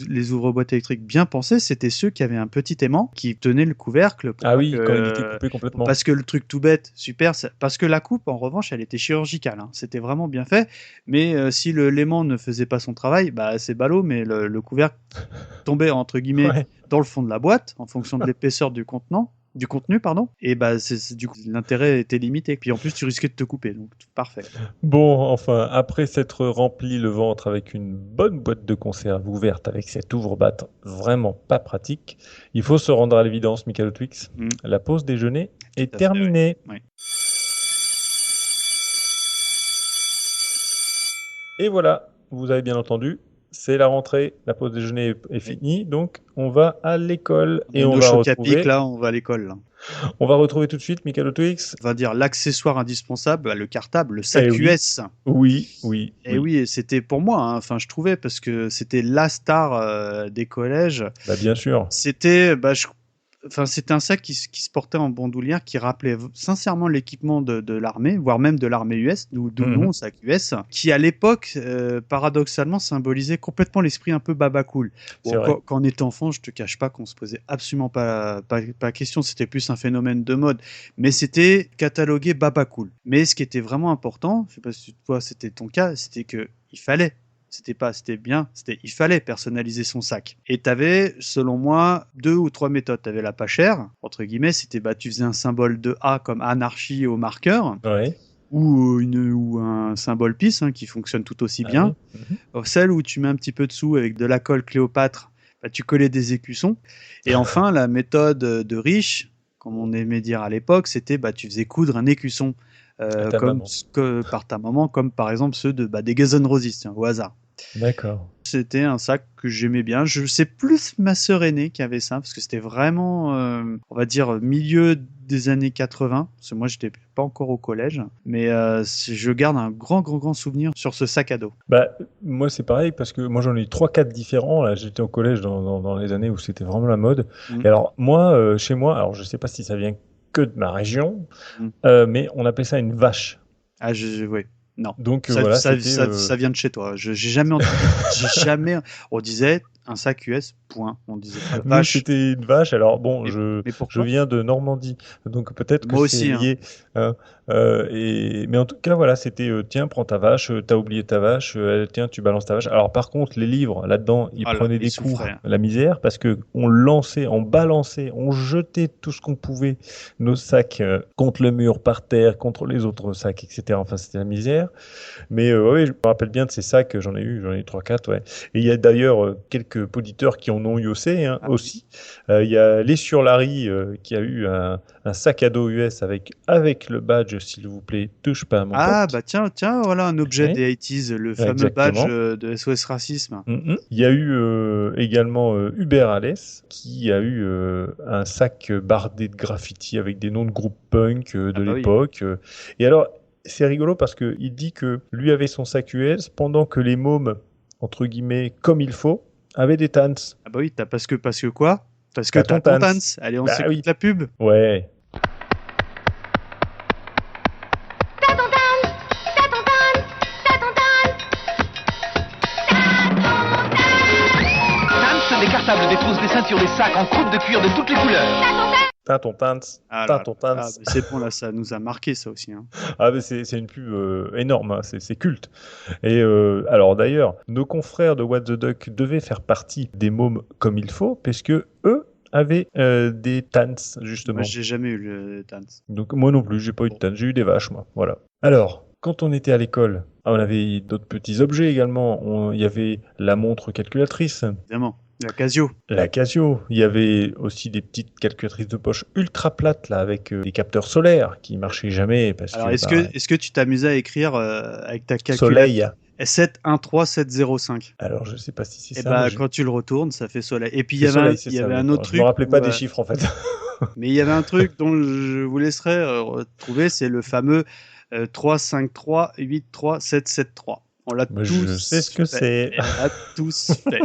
les ouvre-boîtes électriques bien pensés, c'était ceux qui avaient un petit aimant qui tenait le couvercle. Pour Ah pas oui, que- quand il était coupé complètement. Parce que le truc tout bête, super, parce que la coupe, en revanche, elle était chirurgicale. Hein. C'était vraiment bien fait. Mais si l'aimant ne faisait pas son travail, bah, c'est ballot, mais le couvercle tombait, entre guillemets, Ouais. dans le fond de la boîte, en fonction de l'épaisseur du contenu, pardon. Et bah, du coup, l'intérêt était limité. Puis en plus, tu risquais de te couper. Donc, parfait. Bon, enfin, après s'être rempli le ventre avec une bonne boîte de conserve ouverte avec cette ouvre-boîte vraiment pas pratique, il faut se rendre à l'évidence, Michael Twix. Mm. La pause déjeuner est Tout à fait, terminée. oui. Et voilà, vous avez bien entendu, c'est la rentrée, la pause déjeuner est finie, donc on va à l'école et on va choc à pic, retrouver, là, on va à l'école. Là. on va retrouver tout de suite Michael Twix. On va dire l'accessoire indispensable, bah, le cartable, le sac Eh oui. US. Oui. Et oui, et c'était pour moi, hein, enfin je trouvais, parce que c'était la star des collèges. Bah, bien sûr. C'était c'était un sac qui se portait en bandoulière, qui rappelait sincèrement l'équipement de l'armée, voire même de l'armée US, d'où le nom sac US, qui à l'époque, paradoxalement, symbolisait complètement l'esprit un peu baba cool. Bon, C'est vrai. quand on était enfant, je te cache pas qu'on se posait absolument pas question, c'était plus un phénomène de mode, mais c'était catalogué baba cool. Mais ce qui était vraiment important, je sais pas si toi c'était ton cas, c'était que il fallait. Il fallait personnaliser son sac. Et tu avais, selon moi, 2 ou 3 méthodes. Tu avais la pas chère, entre guillemets, c'était tu faisais un symbole de A comme anarchie au marqueur, Ouais. ou un symbole peace, hein, qui fonctionne tout aussi Ah bien. oui. Celle où tu mets un petit peu de sous avec de la colle Cléopâtre, tu collais des écussons. Et enfin, la méthode de riche, comme on aimait dire à l'époque, c'était tu faisais coudre un écusson ta maman. par ta maman, comme par exemple ceux des Guns N' Roses, tiens, au hasard. D'accord. C'était un sac que j'aimais bien. Je sais plus ma sœur aînée qui avait ça, parce que c'était vraiment, on va dire, milieu des années 80. Parce que moi, j'étais pas encore au collège. Mais je garde un grand souvenir sur ce sac à dos. Bah, moi, c'est pareil, parce que moi, j'en ai eu 3-4 différents. Là, j'étais au collège dans les années où c'était vraiment la mode. Et alors, moi, chez moi, alors je sais pas si ça vient que de ma région, mais on appelait ça une vache. Ah, oui. Non. Donc ça, voilà, ça vient de chez toi. J'ai jamais entendu. On disait un sac US, point. On disait pas Nous, vache. c'était une vache. Alors bon, Mais je pourquoi viens de Normandie, donc peut-être que Moi c'est aussi, hein. lié. Mais en tout cas, voilà, c'était tiens, prends ta vache, t'as oublié ta vache, tiens, tu balances ta vache. Alors par contre, les livres, là-dedans, ils Ah là, prenaient ils des coups, souffraient, hein. la misère, parce que on lançait, on balançait, on jetait tout ce qu'on pouvait, nos sacs contre le mur, par terre, contre les autres sacs, etc. Enfin, c'était la misère. Mais oui, je me rappelle bien de ces sacs, j'en ai eu 3-4, ouais. Et il y a d'ailleurs quelques auditeurs qui en ont eu aussi. Il y a Les sur Larry qui a eu un sac à dos US avec le badge, s'il vous plaît, touche pas à mon Ah, pote. bah tiens, voilà un objet Oui. des 80s, le fameux Exactement. badge de SOS Racisme. Il y a eu également Hubert Alès qui a eu un sac bardé de graffiti avec des noms de groupes punk de Ah bah oui. l'époque. Et alors, c'est rigolo parce qu'il dit que lui avait son sac US pendant que les mômes, entre guillemets, comme il faut, avaient des tans. Ah bah oui, parce que quoi? Parce que T'as t'as ton ton Tans. Tans. Allez, on Bah s'écoute oui. la pub. Ouais. Tans, des cartables, des trousses, des ceintures, des sacs en croûte de cuir de toutes les couleurs. T'as ton tans. Ah T'as là, ton tans. ah, mais c'est bon, là, ça nous a marqué, ça aussi, hein. Ah, mais c'est une pub énorme, hein, c'est culte. Et alors d'ailleurs, nos confrères de What the Duck devaient faire partie des mômes comme il faut, puisque eux avaient des tans, justement. Moi, j'ai jamais eu le Tans. Donc moi non plus, j'ai pas eu de tans, j'ai eu des vaches, moi. Voilà. Alors, quand on était à l'école, on avait d'autres petits objets également. Il y avait la montre calculatrice, Évidemment. La Casio. la Casio. Il y avait aussi des petites calculatrices de poche ultra plates là, avec des capteurs solaires qui marchaient jamais parce Alors, que est-ce que tu t'amusais à écrire avec ta calculatrice Soleil. 713705. Alors je sais pas si c'est Et ça. bah, mais j'ai- quand tu le retournes, ça fait soleil. Et puis, il c'est y avait, Soleil, c'est il y ça, avait oui, un d'accord. autre Je truc. me rappelais pas où, des chiffres en fait. Mais il y avait un truc dont je vous laisserai retrouver, c'est le fameux 353-83773. On l'a Mais tous je sais ce que fait. c'est. Et on l'a tous fait.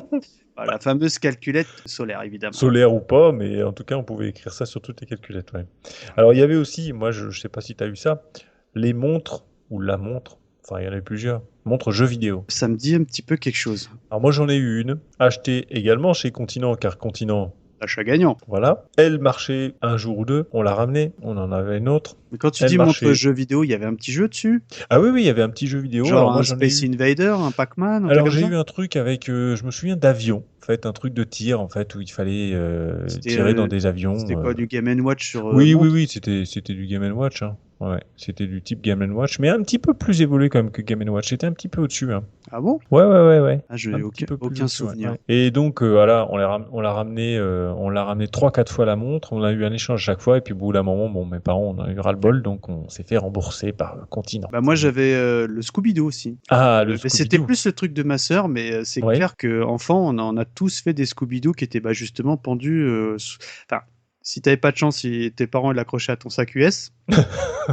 Voilà, la fameuse calculette solaire, évidemment. Solaire ou pas, mais en tout cas, on pouvait écrire ça sur toutes les calculettes. Ouais. Alors, il y avait aussi, moi, je sais pas si tu as eu ça, les montres, ou la montre, enfin, il y en avait plusieurs, montres jeux vidéo. Ça me dit un petit peu quelque chose. Alors, moi, j'en ai eu une, achetée également chez Continent, car Continent, L'achat gagnant. voilà. Elle marchait un jour ou deux, on l'a ramenée, on en avait une autre. Mais quand tu Elle dis marchait. montre jeu vidéo, il y avait un petit jeu dessus. Ah oui, oui, il y avait un petit jeu vidéo. Genre Alors, moi, un j'en ai Space eu. Invader, un Pac-Man, un Alors, truc j'ai comme eu ça. un truc avec, je me souviens d'avion, en fait, un truc de tir, en fait, où il fallait C'était, tirer dans des avions. C'était quoi, du Game & Watch sur Oui, montre? oui, c'était du Game & Watch. Hein. Ouais, c'était du type Game & Watch, mais un petit peu plus évolué quand même que Game & Watch. C'était un petit peu au-dessus. Hein. Ah bon? Ouais. Ah, je Un n'ai petit peu plus aucun au-dessus, ouais, souvenir. ouais. Et donc, voilà, on l'a ramené 3-4 fois la montre. On a eu un échange chaque fois. Et puis, au bout d'un moment, bon, mes parents, on a eu ras-le-bol. Donc, on s'est fait rembourser par Continent. Bah moi j'avais le Scooby-Doo aussi. Ah, le Mais c'était Scooby-Doo. plus le truc de ma sœur, mais c'est Ouais. clair qu'enfant on a tous fait des Scooby-Doo qui étaient bah, justement pendus. Enfin, si t'avais pas de chance, si tes parents l'accrochaient à ton sac US,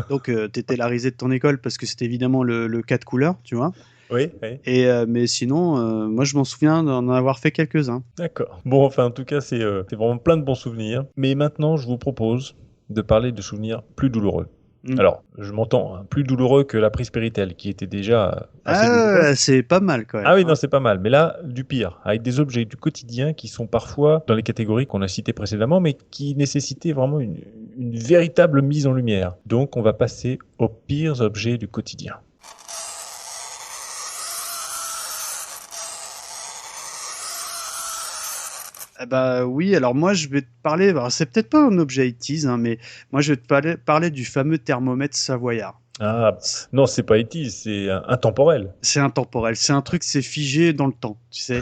donc t'étais la risée de ton école parce que c'était évidemment le 4 couleurs, tu vois. Oui, oui. Et mais sinon, moi je m'en souviens d'en avoir fait quelques-uns. D'accord. Bon, enfin, en tout cas, c'est vraiment plein de bons souvenirs. Mais maintenant, je vous propose de parler de souvenirs plus douloureux. Mm. Alors, je m'entends, hein, plus douloureux que la prise Péritel, qui était déjà assez douloureuse. Ah, c'est pas mal quand même. Ah oui, non, c'est pas mal. Mais là, du pire, avec des objets du quotidien qui sont parfois dans les catégories qu'on a citées précédemment, mais qui nécessitaient vraiment une véritable mise en lumière. Donc, on va passer aux pires objets du quotidien. Ah bah oui, alors moi je vais te parler, alors, c'est peut-être pas un objet 80s, hein, mais moi je vais te parler du fameux thermomètre savoyard. Ah, non, c'est pas E.T., c'est intemporel. C'est intemporel, c'est un truc, c'est figé dans le temps, tu sais.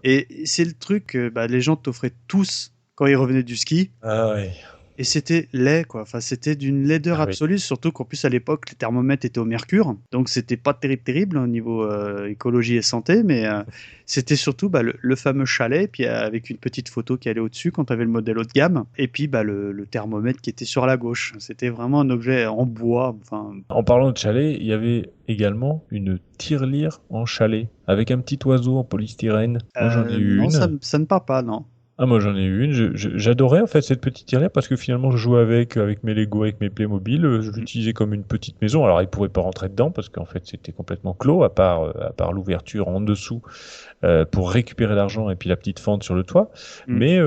Et c'est le truc que bah, les gens t'offraient tous quand ils revenaient du ski. Ah ouais. Et c'était laid, quoi. Enfin, c'était d'une laideur Ah oui. absolue, surtout qu'en plus à l'époque, les thermomètres étaient au mercure. Donc c'était pas terrible au niveau écologie et santé, mais c'était surtout bah, le fameux chalet, puis avec une petite photo qui allait au-dessus quand tu avais le modèle haut de gamme, et puis bah, le thermomètre qui était sur la gauche. C'était vraiment un objet en bois. Enfin, En parlant de chalet, il y avait également une tirelire en chalet, avec un petit oiseau en polystyrène. Moi, j'en ai eu non, une. ça ne part pas, non. Ah, moi j'en ai eu une, j'adorais en fait cette petite tirelire parce que finalement je jouais avec mes Lego, avec mes Playmobil, je l'utilisais comme une petite maison. Alors ils pouvaient pas rentrer dedans parce qu'en fait c'était complètement clos à part l'ouverture en dessous pour récupérer l'argent et puis la petite fente sur le toit. Mais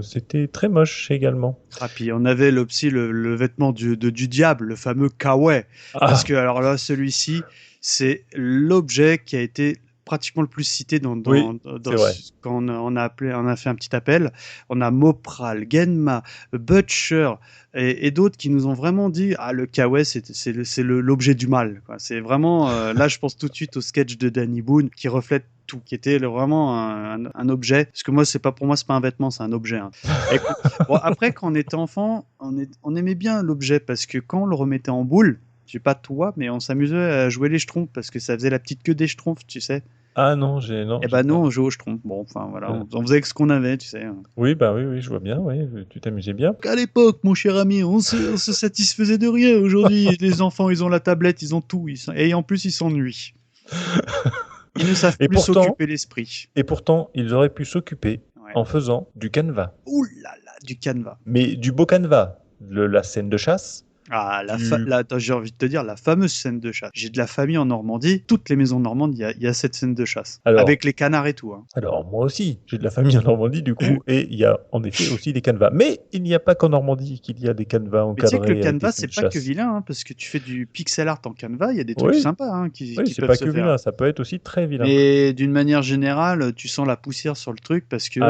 c'était très moche également. Ah, puis on avait aussi le vêtement du diable, le fameux kawaii. Parce que alors là, celui-ci, c'est l'objet qui a été pratiquement le plus cité quand on a fait un petit appel. On a Mopral, Genma, Butcher et d'autres qui nous ont vraiment dit le kawaii c'est l'objet du mal, quoi. C'est vraiment là je pense tout de suite au sketch de Danny Boone qui reflète tout, qui était vraiment un objet, parce que pour moi c'est pas un vêtement, c'est un objet, hein. Bon, après quand on était enfant on aimait bien l'objet parce que quand on le remettait en boule, je sais pas toi, mais on s'amusait à jouer les schtroumpfs parce que ça faisait la petite queue des schtroumpfs, tu sais. Ah non, non. Eh ben nous, on jouait aux schtroumpfs. Bon, enfin voilà, on faisait avec ce qu'on avait, tu sais. Oui, oui, je vois bien, oui, tu t'amusais bien. À l'époque, mon cher ami, on se satisfaisait de rien. Aujourd'hui, les enfants, ils ont la tablette, ils ont tout, et en plus, ils s'ennuient. Ils ne savent plus s'occuper l'esprit. Et pourtant, ils auraient pu s'occuper en faisant du canevas. Ouh là là, du canevas. Mais du beau canevas. La scène de chasse. Ah, j'ai envie de te dire, la fameuse scène de chasse. J'ai de la famille en Normandie. Toutes les maisons normandes, il y a cette scène de chasse. Avec les canards et tout. Hein. Alors, moi aussi, j'ai de la famille en Normandie, du coup, et il y a en effet aussi des canevas. Mais il n'y a pas qu'en Normandie qu'il y a des canevas encadrés. Mais tu sais que le canevas, c'est pas que vilain, hein, parce que tu fais du pixel art en canevas, il y a des trucs sympas qui peuvent se faire. Oui, c'est pas que vilain, ça peut être aussi très vilain. Mais d'une manière générale, tu sens la poussière sur le truc parce que...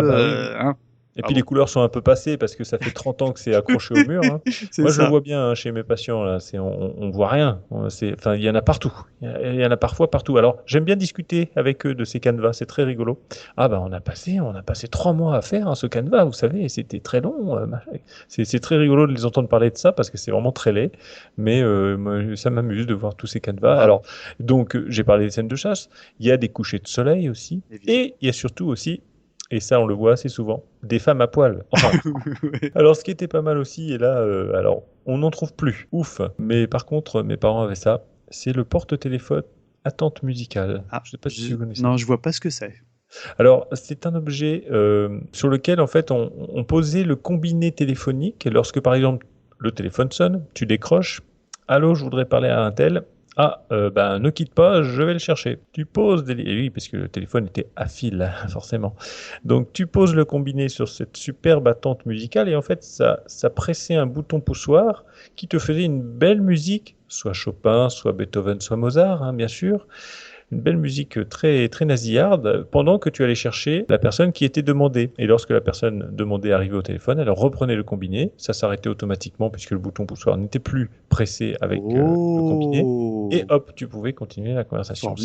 Et puis les couleurs sont un peu passées parce que ça fait 30 ans que c'est accroché au mur. Hein. Moi, je le vois bien hein, chez mes patients. Là, on voit rien. Il y en a partout. Il y en a parfois partout. Alors, j'aime bien discuter avec eux de ces canevas. C'est très rigolo. On a passé 3 mois à faire ce canevas. Vous savez, c'était très long. C'est très rigolo de les entendre parler de ça parce que c'est vraiment très laid. Mais moi, ça m'amuse de voir tous ces canevas. Alors, donc, j'ai parlé des scènes de chasse. Il y a des couchers de soleil aussi. Et il y a surtout aussi, et ça on le voit assez souvent, des femmes à poil. Alors ce qui était pas mal aussi, et là, on n'en trouve plus, ouf, mais par contre mes parents avaient ça, c'est le porte-téléphone attente musicale. Je sais pas si tu connais ça. Non, je vois pas ce que c'est. Alors c'est un objet sur lequel en fait on posait le combiné téléphonique, lorsque par exemple le téléphone sonne, tu décroches, allô je voudrais parler à un tel, ne quitte pas, je vais le chercher. Tu poses oui, parce que le téléphone était à fil, forcément. Donc, tu poses le combiné sur cette superbe attente musicale et en fait, ça pressait un bouton poussoir qui te faisait une belle musique, soit Chopin, soit Beethoven, soit Mozart, hein, bien sûr. Une belle musique très, très nasillarde pendant que tu allais chercher la personne qui était demandée. Et lorsque la personne demandée arrivait au téléphone, elle reprenait le combiné. Ça s'arrêtait automatiquement puisque le bouton poussoir n'était plus pressé avec le combiné. Et hop, tu pouvais continuer la conversation.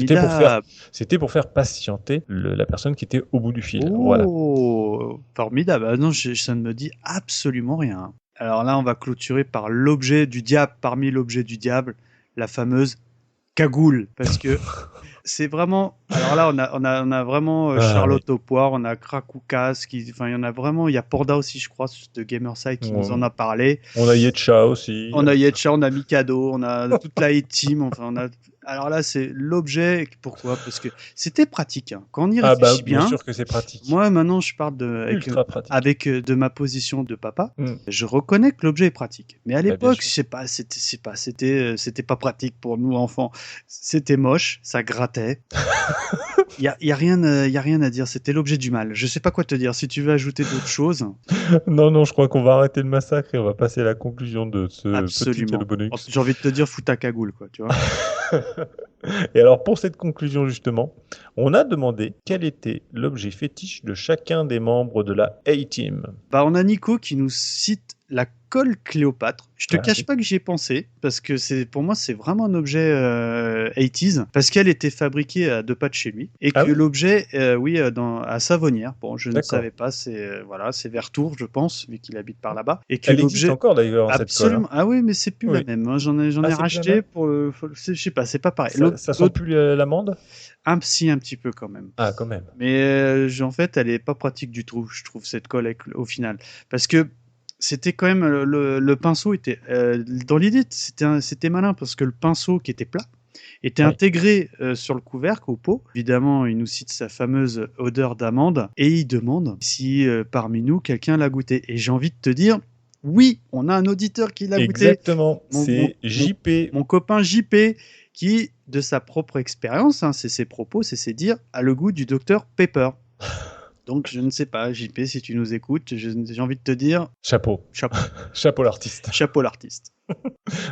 C'était pour faire patienter la personne qui était au bout du fil. Voilà. Formidable. Non, ça ne me dit absolument rien. Alors là, on va clôturer par l'objet du diable, parmi l'objet du diable, la fameuse cagoule, parce que c'est vraiment. Alors là, on a vraiment Charlotte au poire, on a Krakoukas, il y en a vraiment. Il y a Porda aussi, je crois, de Gamerside qui nous en a parlé. On a Yetcha aussi. On a Yetcha, on a Mikado, on a toute la A-Team. Enfin, on a. Alors là, c'est l'objet. Pourquoi ? Parce que c'était pratique. Hein. Quand on y réfléchit bien. Bien sûr que c'est pratique. Moi, maintenant, je parle de ma position de papa. Je reconnais que l'objet est pratique. Mais à l'époque, je sais pas, c'était pas pratique pour nous enfants. C'était moche, ça grattait. Il y a rien à dire. C'était l'objet du mal. Je sais pas quoi te dire. Si tu veux ajouter d'autres choses. Non, je crois qu'on va arrêter le massacre et on va passer à la conclusion de ce petit bonus. J'ai envie de te dire, fous ta cagoule, quoi. Tu vois. Et alors pour cette conclusion justement, on a demandé quel était l'objet fétiche de chacun des membres de la A-Team. On a Nico qui nous cite la colle Cléopâtre. Je te cache pas que j'y ai pensé parce que pour moi c'est vraiment un objet 80s parce qu'elle était fabriquée à 2 pas de chez lui et que l'objet à Savonnières. Bon, je ne savais pas, c'est vers Tours je pense vu qu'il habite par là-bas et que elle existe encore d'ailleurs cette colle. Absolument. Ah oui, mais c'est plus la même. Hein. J'en ai racheté pour je sais pas, c'est pas pareil. Ça sent plus l'amande ? Un petit peu quand même. Ah, quand même. Mais en fait, elle est pas pratique du tout, je trouve, cette colle au final. Parce que c'était quand même le pinceau était dans l'idée c'était malin parce que le pinceau qui était plat était Oui. intégré sur le couvercle au pot. Évidemment, il nous cite sa fameuse odeur d'amande et il demande si parmi nous quelqu'un l'a goûté. Et j'ai envie de te dire, oui, on a un auditeur qui l'a goûté. Exactement, c'est JP. Mon copain JP qui, de sa propre expérience, hein, c'est ses propos, c'est ses dires, a le goût du Dr Pepper. Donc je ne sais pas, JP, si tu nous écoutes, j'ai envie de te dire Chapeau. Chapeau l'artiste. Chapeau l'artiste.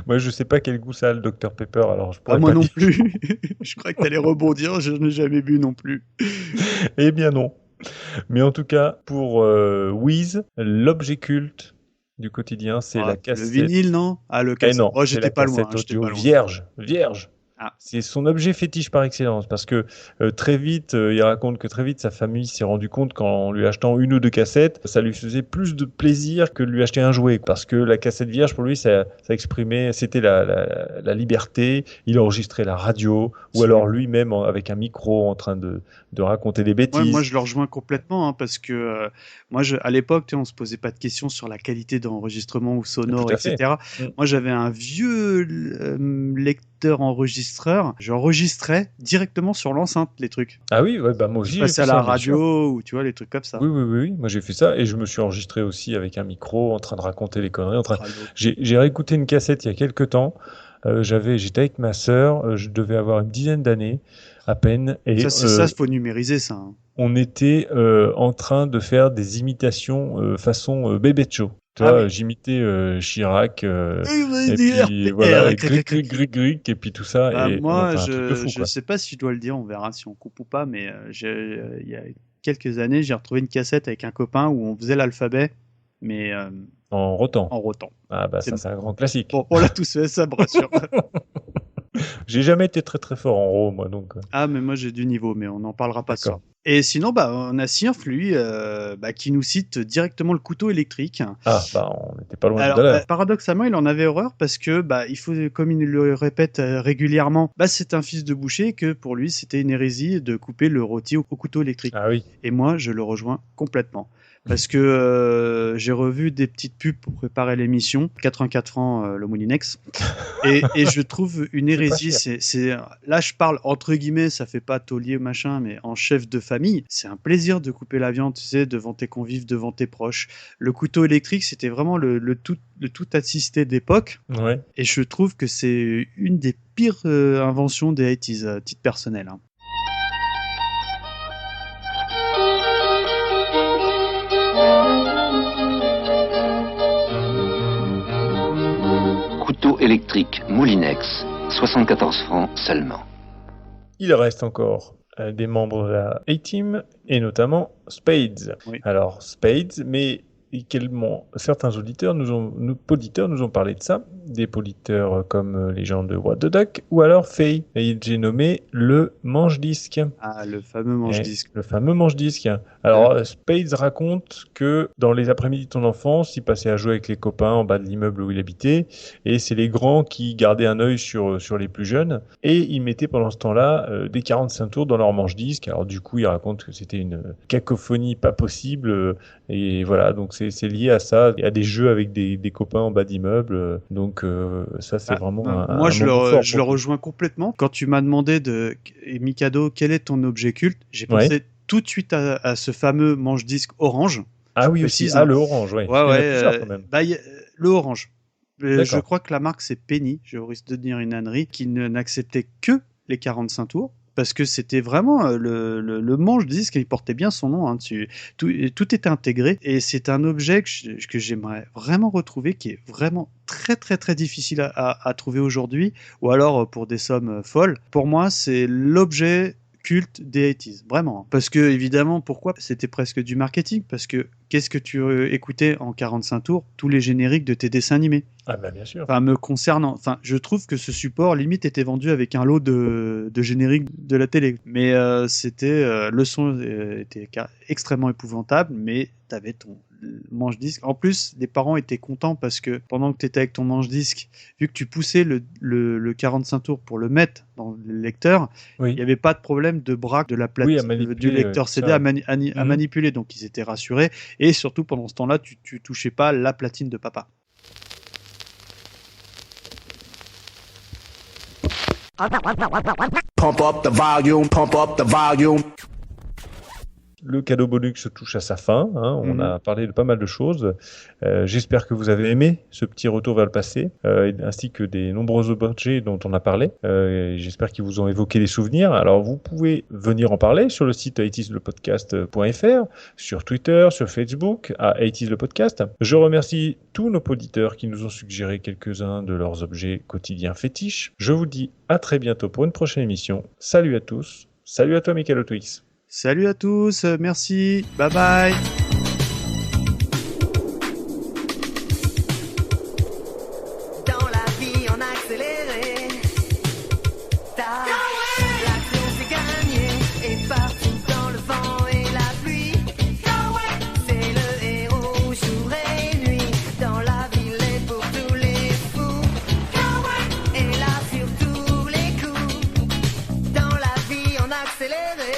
Moi, je sais pas quel goût ça a le Dr Pepper, alors je pourrais moi pas non dire. plus. Je crois que tu allais rebondir, je n'ai jamais bu non plus. Eh bien non. Mais en tout cas, pour Wiz, l'objet culte du quotidien, c'est la cassette. Le vinyle, non? Ah, le Eh cassette. non, Oh, c'est j'étais la pas loin. cassette J'étais audio pas loin. vierge. Ah. C'est son objet fétiche par excellence parce que très vite, il raconte que très vite sa famille s'est rendu compte qu'en lui achetant une ou deux cassettes, ça lui faisait plus de plaisir que de lui acheter un jouet parce que la cassette vierge pour lui, ça exprimait, c'était la liberté. Il enregistrait la radio ou alors lui-même avec un micro en train de raconter des bêtises. Ouais, moi, je le rejoins complètement hein, parce que moi, à l'époque, on se posait pas de questions sur la qualité d'enregistrement ou sonore, etc. Moi, j'avais un vieux lecteur enregistreur. J'enregistrais directement sur l'enceinte les trucs. Ah oui, ouais, bah moi aussi. Je passais à la radio ou tu vois les trucs comme ça. Oui. Moi, j'ai fait ça et je me suis enregistré aussi avec un micro en train de raconter les conneries. J'ai réécouté une cassette il y a quelques temps. J'étais avec ma sœur. Je devais avoir une dizaine d'années à peine. Et ça, faut numériser ça. Hein. On était en train de faire des imitations façon Bébé Show. Tu vois, j'imitais Chirac, et puis voilà, et Gric, et puis tout ça. Bah, et moi, je sais pas si je dois le dire, on verra si on coupe ou pas, mais il y a quelques années, j'ai retrouvé une cassette avec un copain où on faisait l'alphabet, mais en rotant. En rotant. Ah bah ça, c'est un grand classique. Bon, on l'a tous fait, ça me rassure. J'ai jamais été très très fort en ro, moi donc. Ah, mais moi j'ai du niveau, mais on n'en parlera pas de ça. Et sinon, on a Sirf, lui, qui nous cite directement le couteau électrique. Ah, on n'était pas loin de là. Paradoxalement, il en avait horreur parce que, il faut, comme il le répète régulièrement, c'est un fils de boucher que pour lui, c'était une hérésie de couper le rôti au couteau électrique. Ah oui. Et moi, je le rejoins complètement. Parce que j'ai revu des petites pubs pour préparer l'émission, 84 francs le Moulinex, et je trouve une hérésie. Là, je parle entre guillemets, ça fait pas taulier machin, mais en chef de famille, c'est un plaisir de couper la viande, tu sais, devant tes convives, devant tes proches. Le couteau électrique, c'était vraiment le tout assisté d'époque, ouais. Et je trouve que c'est une des pires inventions des 80s, titre personnel. Hein. Couteau électrique Moulinex, 74 francs seulement. Il reste encore des membres de la A-Team, et notamment Spades. Oui. Alors, Spades, mais également, certains auditeurs nous ont parlé de ça, des auditeurs comme les gens de What the Duck, ou alors Faye, et j'ai nommé le manche-disque. Ah, le fameux manche-disque. Le fameux manche-disque. Alors, Spades raconte que dans les après-midi de ton enfance, il passait à jouer avec les copains en bas de l'immeuble où il habitait, et c'est les grands qui gardaient un œil sur les plus jeunes, et ils mettaient pendant ce temps-là des 45 tours dans leur manche-disque. Alors du coup, il raconte que c'était une cacophonie pas possible, et voilà, donc c'est lié à ça, à des jeux avec des copains en bas d'immeuble, donc ça c'est vraiment moi je le rejoins complètement. Quand tu m'as demandé Mikado, quel est ton objet culte, j'ai pensé tout de suite à ce fameux manche-disque orange. Ah oui, aussi, le orange, ouais. Quand même. Le orange. Je crois que la marque c'est Penny, je risque de dire une ânerie, qui n'acceptait que les 45 tours. Parce que c'était vraiment le manche-disque, il portait bien son nom hein, dessus. Tout était intégré et c'est un objet que j'aimerais vraiment retrouver, qui est vraiment très très très difficile à trouver aujourd'hui, ou alors pour des sommes folles. Pour moi, c'est l'objet culte des 80s, vraiment. Parce que, évidemment, pourquoi ? C'était presque du marketing, parce que qu'est-ce que tu écoutais en 45 tours ? Tous les génériques de tes dessins animés. Ah bah bien sûr. Enfin, me concernant, je trouve que ce support, limite, était vendu avec un lot de génériques de la télé. Mais le son était extrêmement épouvantable, mais t'avais ton manche-disque. En plus, les parents étaient contents parce que pendant que tu étais avec ton manche-disque, vu que tu poussais le 45 tours pour le mettre dans le lecteur, il n'y avait pas de problème de braque de la plaque du lecteur CD à manipuler. Donc, ils étaient rassurés. Et surtout, pendant ce temps-là, tu touchais pas la platine de papa. Pump up the volume, pump up the volume. Le cadeau bonus touche à sa fin. On a parlé de pas mal de choses. J'espère que vous avez aimé ce petit retour vers le passé, ainsi que des nombreux objets dont on a parlé. J'espère qu'ils vous ont évoqué des souvenirs. Alors, vous pouvez venir en parler sur le site 80slepodcast.fr, sur Twitter, sur Facebook, à 80s le podcast. Je remercie tous nos auditeurs qui nous ont suggéré quelques-uns de leurs objets quotidiens fétiches. Je vous dis à très bientôt pour une prochaine émission. Salut à tous. Salut à toi, Michael Twix. Salut à tous, merci, bye bye. Dans la vie en accéléré, l'action c'est gagné et partout dans le vent et la pluie. C'est le héros jour et nuit, dans la ville et pour tous les fous. Et là sur tous les coups, dans la vie en accéléré.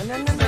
No.